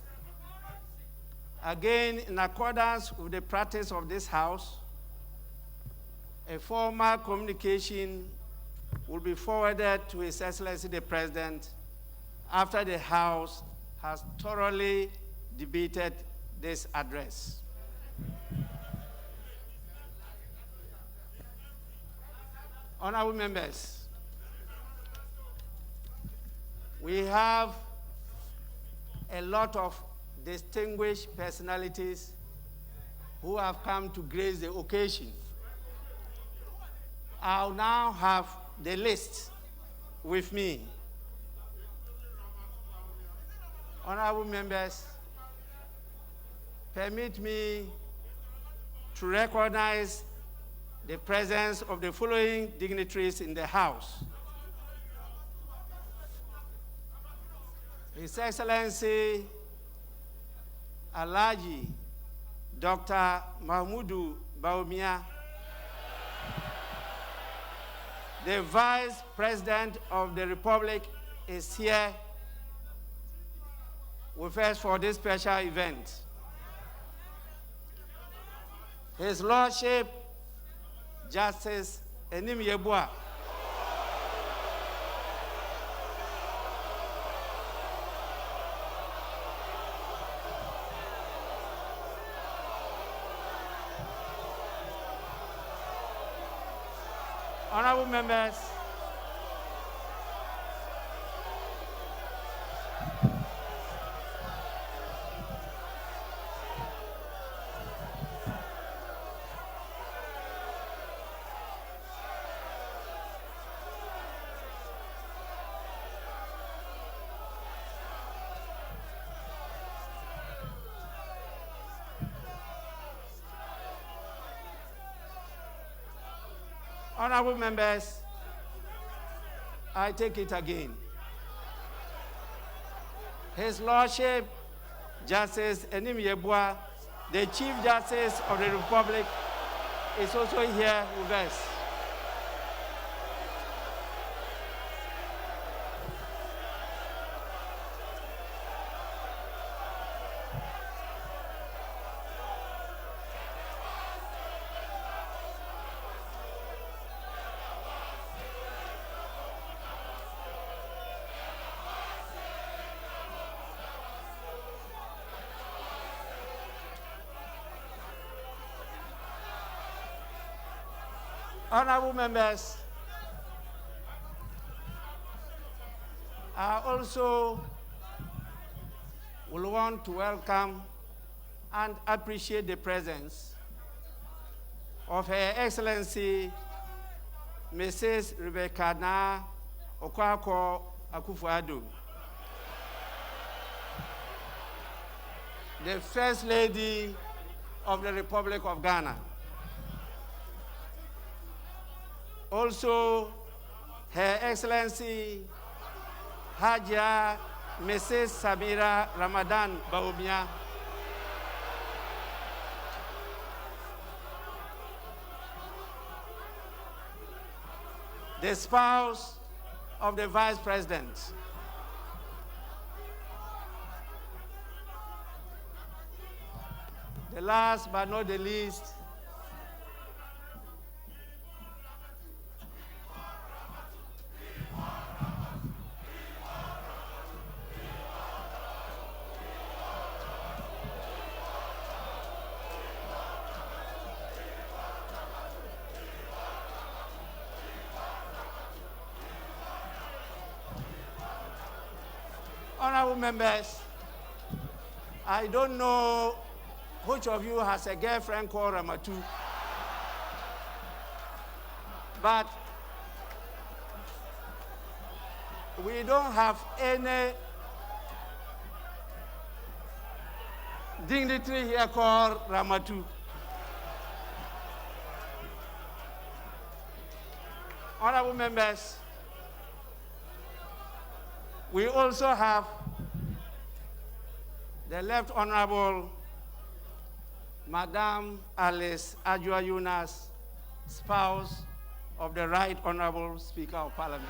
Speaker 2: again, in accordance with the practice of this House, a formal communication will be forwarded to His Excellency the President after the House has thoroughly debated this address. Honorable members, we have a lot of distinguished personalities who have come to grace the occasion. I'll now have the list with me. Honorable members, permit me to recognize the presence of the following dignitaries in the House. His Excellency Alhaji Dr. Mahmudu Bawumia, the Vice President of the Republic, is here with us for this special event. His Lordship, Justice Enim Yebua, honorable members, honorable members, I take it again. His Lordship, Justice Enim Yebua, the Chief Justice of the Republic, is also here with us. Honorable members, I also will want to welcome and appreciate the presence of Her Excellency Mrs. Rebecca Na Okwako Akufo-Addo, the First Lady of the Republic of Ghana. Also, Her Excellency Hajia Mrs. Samira Ramadan Bawumia, the spouse of the Vice President. The last but not the least, honorable members, I don't know which of you has a girlfriend called Ramatu, but we don't have any dignitary here called Ramatu. Honorable members, we also have the Left Honorable Madame Alice Ajua Yunas, spouse of the Right Honorable Speaker of Parliament.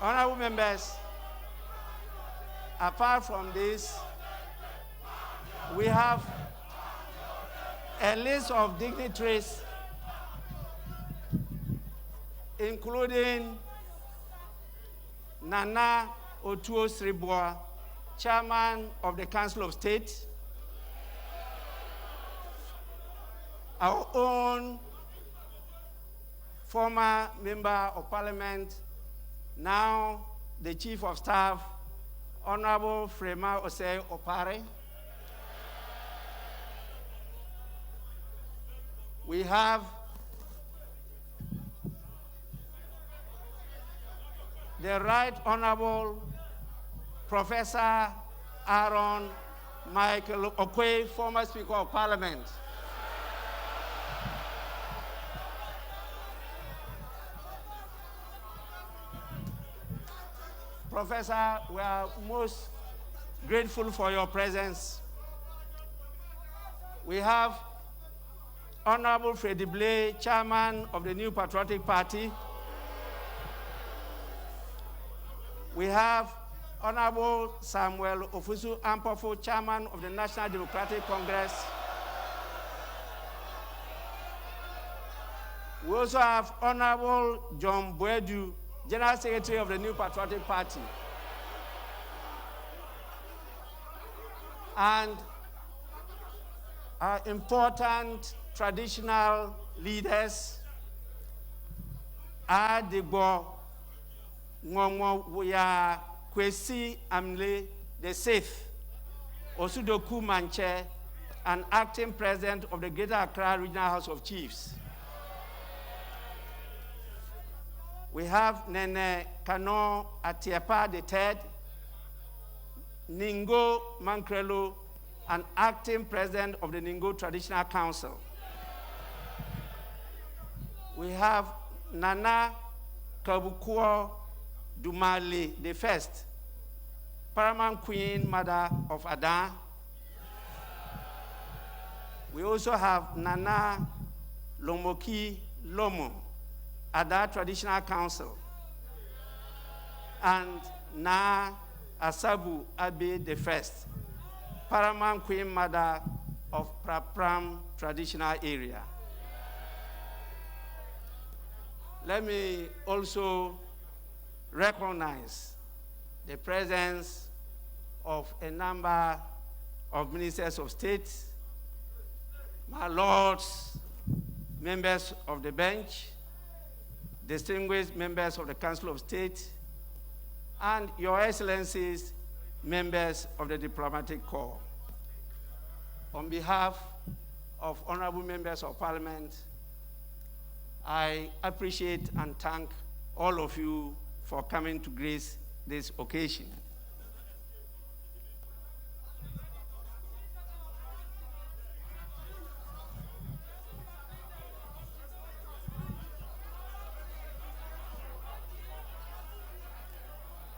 Speaker 2: Honorable members, apart from this, we have a list of dignitaries including Nana Otuo Sriboa, Chairman of the Council of State, our own former Member of Parliament, now the Chief of Staff, Honorable Frema Osei Opare. We have the Right Honorable Professor Aaron Michael Okwe, former Speaker of Parliament. Professor, we are most grateful for your presence. We have Honorable Freddie Blay, Chairman of the New Patriotic Party. We have Honorable Samuel Ofusu Ampofo, Chairman of the National Democratic Congress. We also have Honorable John Boedu, General Secretary of the New Patriotic Party. And our important traditional leaders, Adigbo Ngongwo Wuya Kwesi Amle the Sixth, Osudoku Manche, and acting president of the Greater Accra Regional House of Chiefs. We have Nene Kano Atiepa III, Ningo Mankrelo, and acting president of the Ningo Traditional Council. We have Nana Kabukuo Dumali the First, Paramount Queen Mother of Adan. We also have Nana Lomoki Lomo, Ada Traditional Council, and Na Asabu Abe the First, Paramount Queen Mother of Prapram Traditional Area. Let me also recognize the presence of a number of ministers of state, my lords, members of the bench, distinguished members of the Council of State, and your excellencies, members of the diplomatic corps. On behalf of honorable members of parliament, I appreciate and thank all of you for coming to grace this occasion.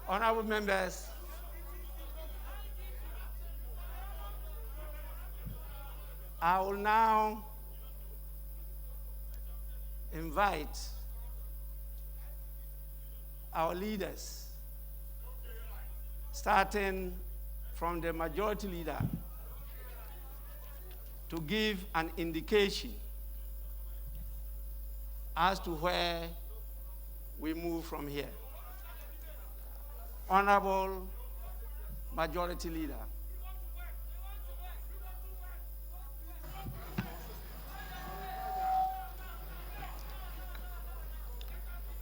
Speaker 2: Honorable members, I will now invite our leaders, starting from the majority leader, to give an indication as to where we move from here. Honorable Majority Leader.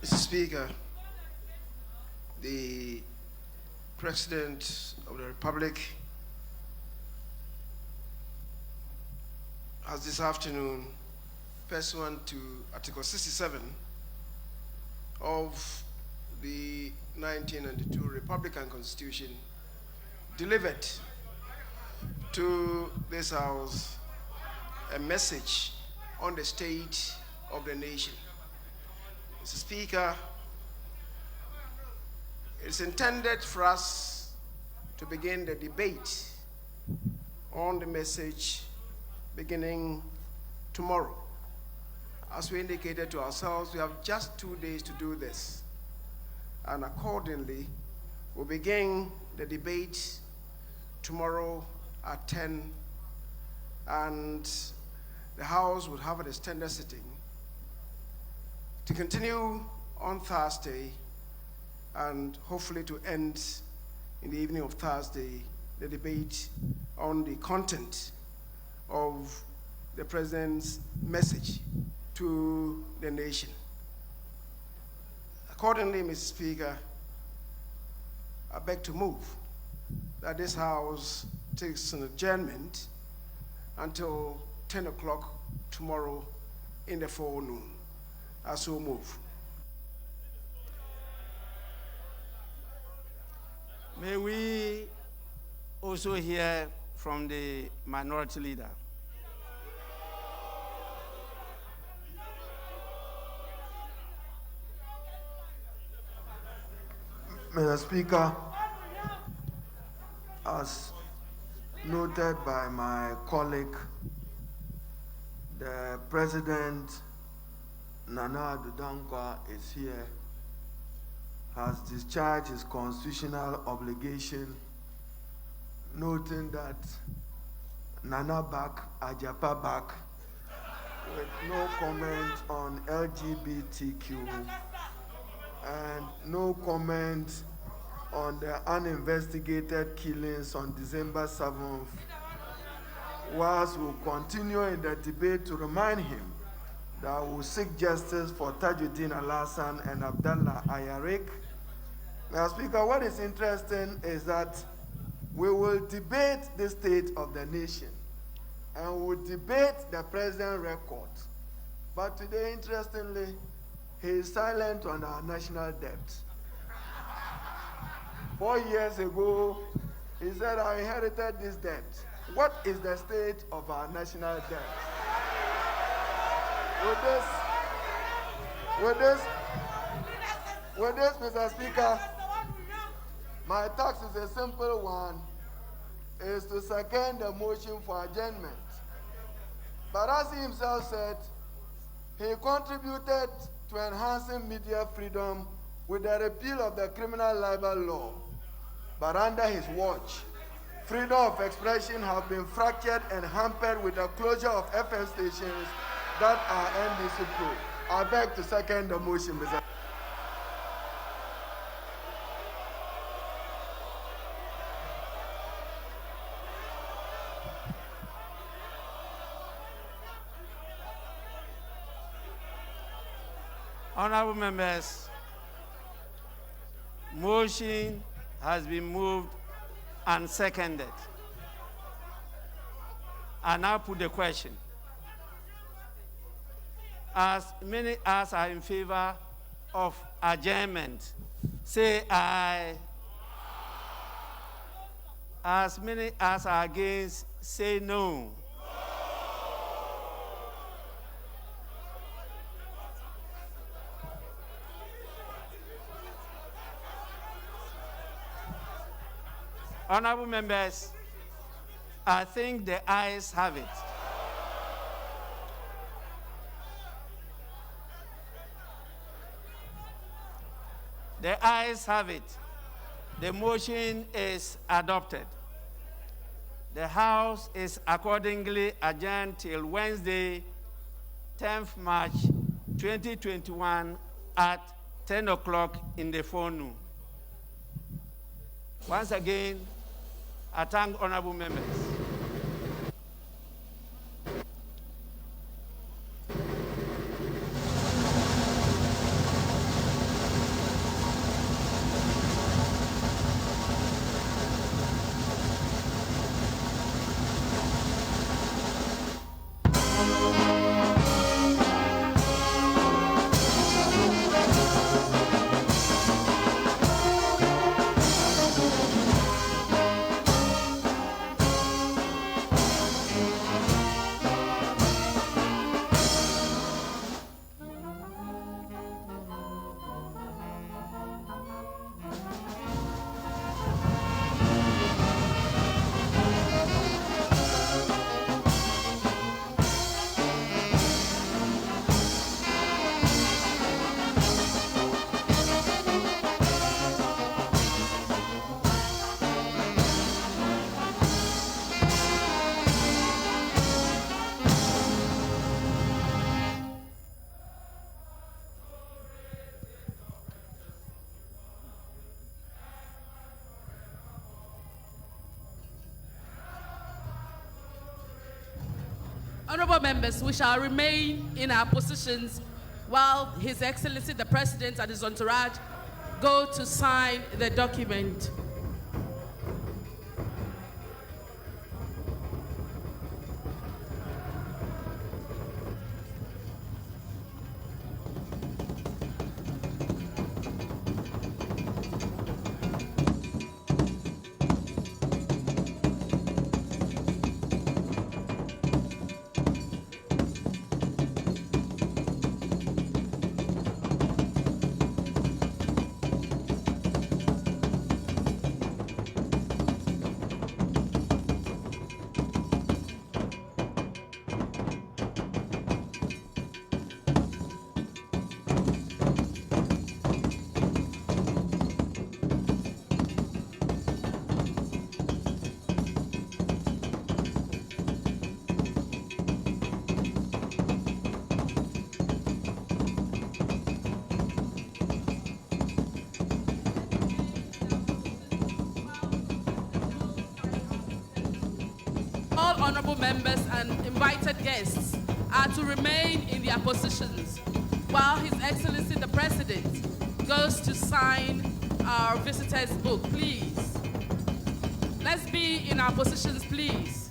Speaker 5: Mr. Speaker, the President of the Republic has this afternoon, pursuant to Article 67 of the 1992 Republican Constitution, delivered to this House a message on the state of the nation. Mr. Speaker, it's intended for us to begin the debate on the message beginning tomorrow. As we indicated to ourselves, we have just 2 days to do this. And accordingly, we'll begin the debate tomorrow at 10, and the House will have an extended sitting to continue on Thursday, and hopefully to end in the evening of Thursday the debate on the content of the President's message to the nation. Accordingly, Mr. Speaker, I beg to move that this House takes an adjournment until 10 o'clock tomorrow in the forenoon. I so move.
Speaker 2: May we also hear from the minority leader.
Speaker 6: Mr. Speaker, as noted by my colleague, the President, Nana Addo Dankwa, is here, has discharged his constitutional obligation, noting that Nana back, Ajapa back, with no comment on LGBTQ and no comment on the uninvestigated killings on December 7th, whilst we'll continue in the debate to remind him that we'll seek justice for Tajuddin Al-Hassan and Abdallah Ayarik. Now, Speaker, what is interesting is that we will debate the state of the nation and we'll debate the president record. But today, interestingly, he is silent on our national debt. 4 years ago, he said, I inherited this debt. What is the state of our national debt? With this, Mr. Speaker, my task is a simple one, is to second the motion for adjournment. But as he himself said, he contributed to enhancing media freedom with the repeal of the criminal libel law. But under his watch, freedom of expression has been fractured and hampered with the closure of FM stations that are NDC approved. I beg to second the motion, Mr.
Speaker 2: Honorable members, motion has been moved and seconded. I now put the question. As many as are in favor of adjournment, say aye. As many as are against, say no. Honorable members, I think the ayes have it. The ayes have it. The motion is adopted. The House is accordingly adjourned till Wednesday, 10th March 2021 at 10 o'clock in the forenoon. Once again, I thank honorable members.
Speaker 1: Honorable members, we shall remain in our positions while His Excellency the President and his entourage go to sign the document. All honorable members and invited guests are to remain in their positions while His Excellency the President goes to sign our visitors' book, please. Let's be in our positions, please.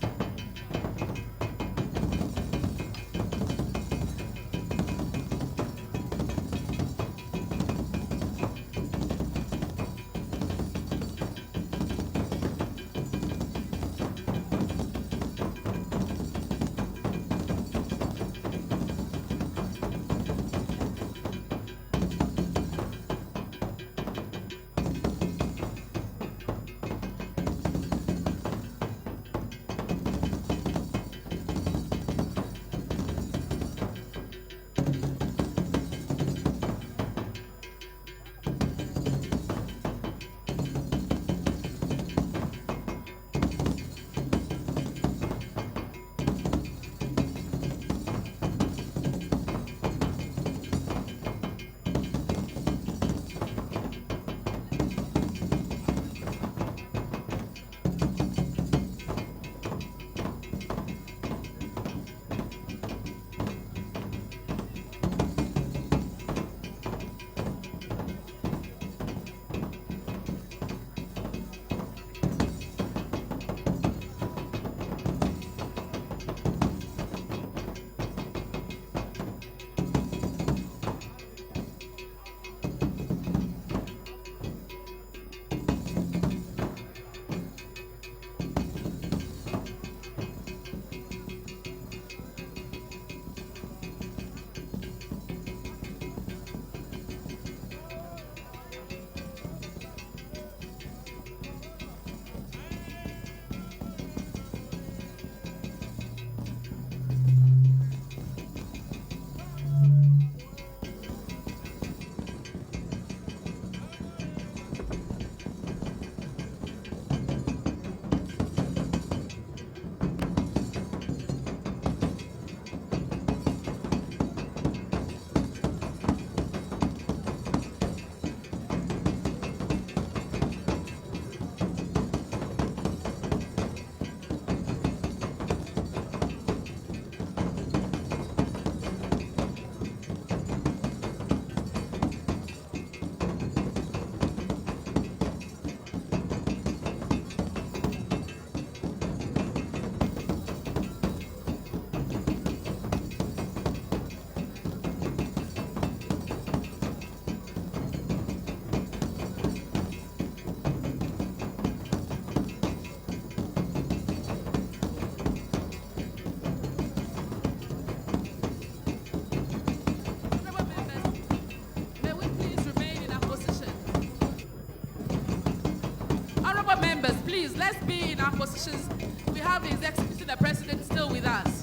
Speaker 1: Please, let's be in our positions. We have His Excellency the President still with us.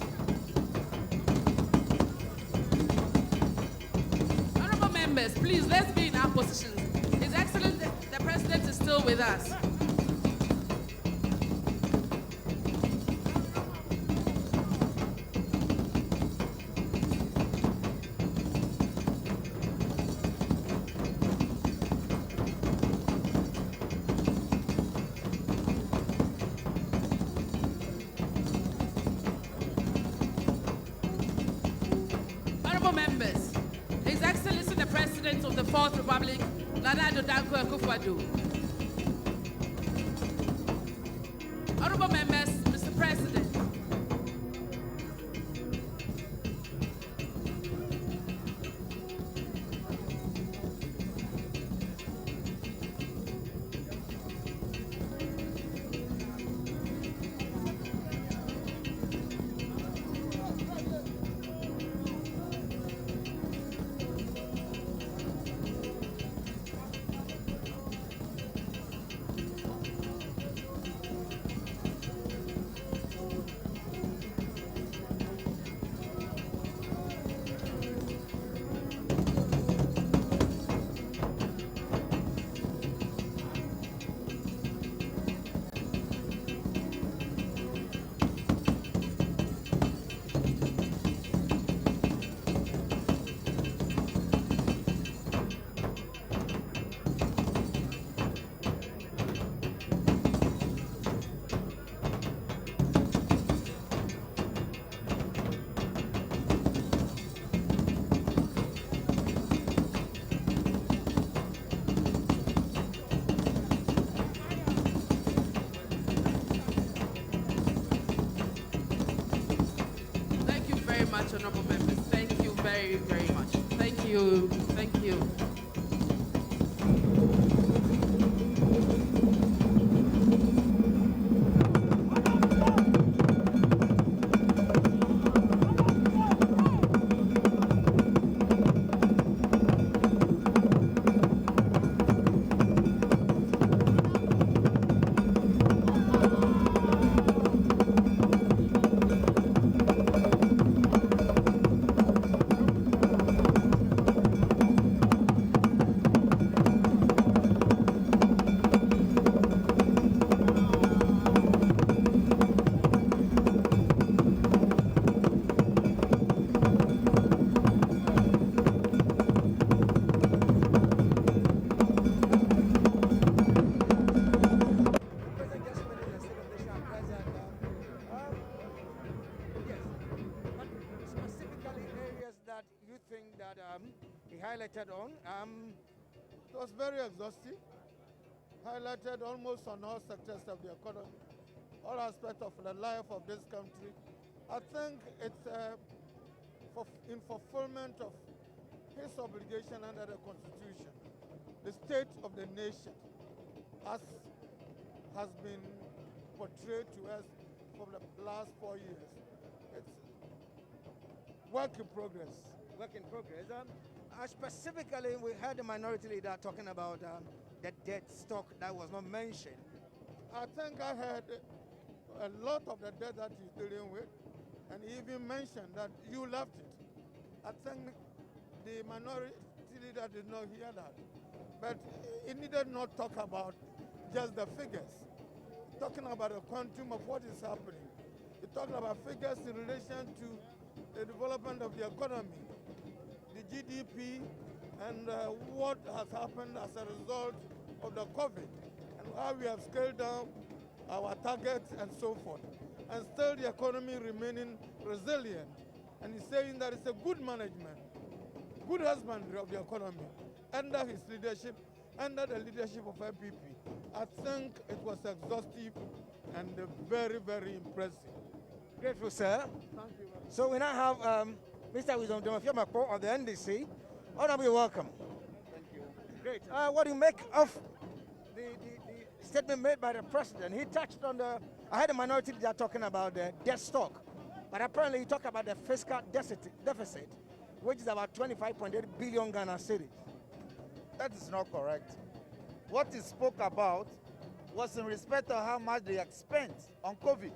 Speaker 1: Honorable members, please, let's be in our positions. His Excellency the President is still with us. Fourth Republic, Nana Addo Dankwa Akufo-Addo. Honorable members, Mr. President. Honorable members, thank you very, very much. Thank you. Thank you.
Speaker 3: He highlighted on. It was very exhaustive. Highlighted almost on all sectors of the economy, all aspects of the life of this country. I think it's in fulfillment of his obligation under the Constitution. The state of the nation has been portrayed to us for the last 4 years. It's work in progress.
Speaker 7: Work in progress. Specifically, we heard the minority leader talking about the debt stock that was not mentioned.
Speaker 3: I think I heard a lot of the debt that he's dealing with, and he even mentioned that you left it. I think the minority leader did not hear that. But he needed not talk about just the figures, talking about the quantum of what is happening. He talked about figures in relation to the development of the economy, the GDP, and what has happened as a result of the COVID, and how we have scaled down our targets and so forth, and still the economy remaining resilient. And he's saying that it's a good management, good husbandry of the economy under his leadership, under the leadership of MPP. I think it was exhaustive and very, very impressive.
Speaker 7: Grateful, sir.
Speaker 3: Thank you.
Speaker 7: So we now have Mr. Wisdom Demofia of the NDC. Honorable, welcome.
Speaker 3: Thank you.
Speaker 7: Great. What do you make of the statement made by the president? He touched on I had a minority leader talking about the debt stock, but apparently he talked about the fiscal deficit, which is about 25.8 billion Ghana cedis.
Speaker 8: That is not correct. What he spoke about was in respect of how much they had spent on COVID.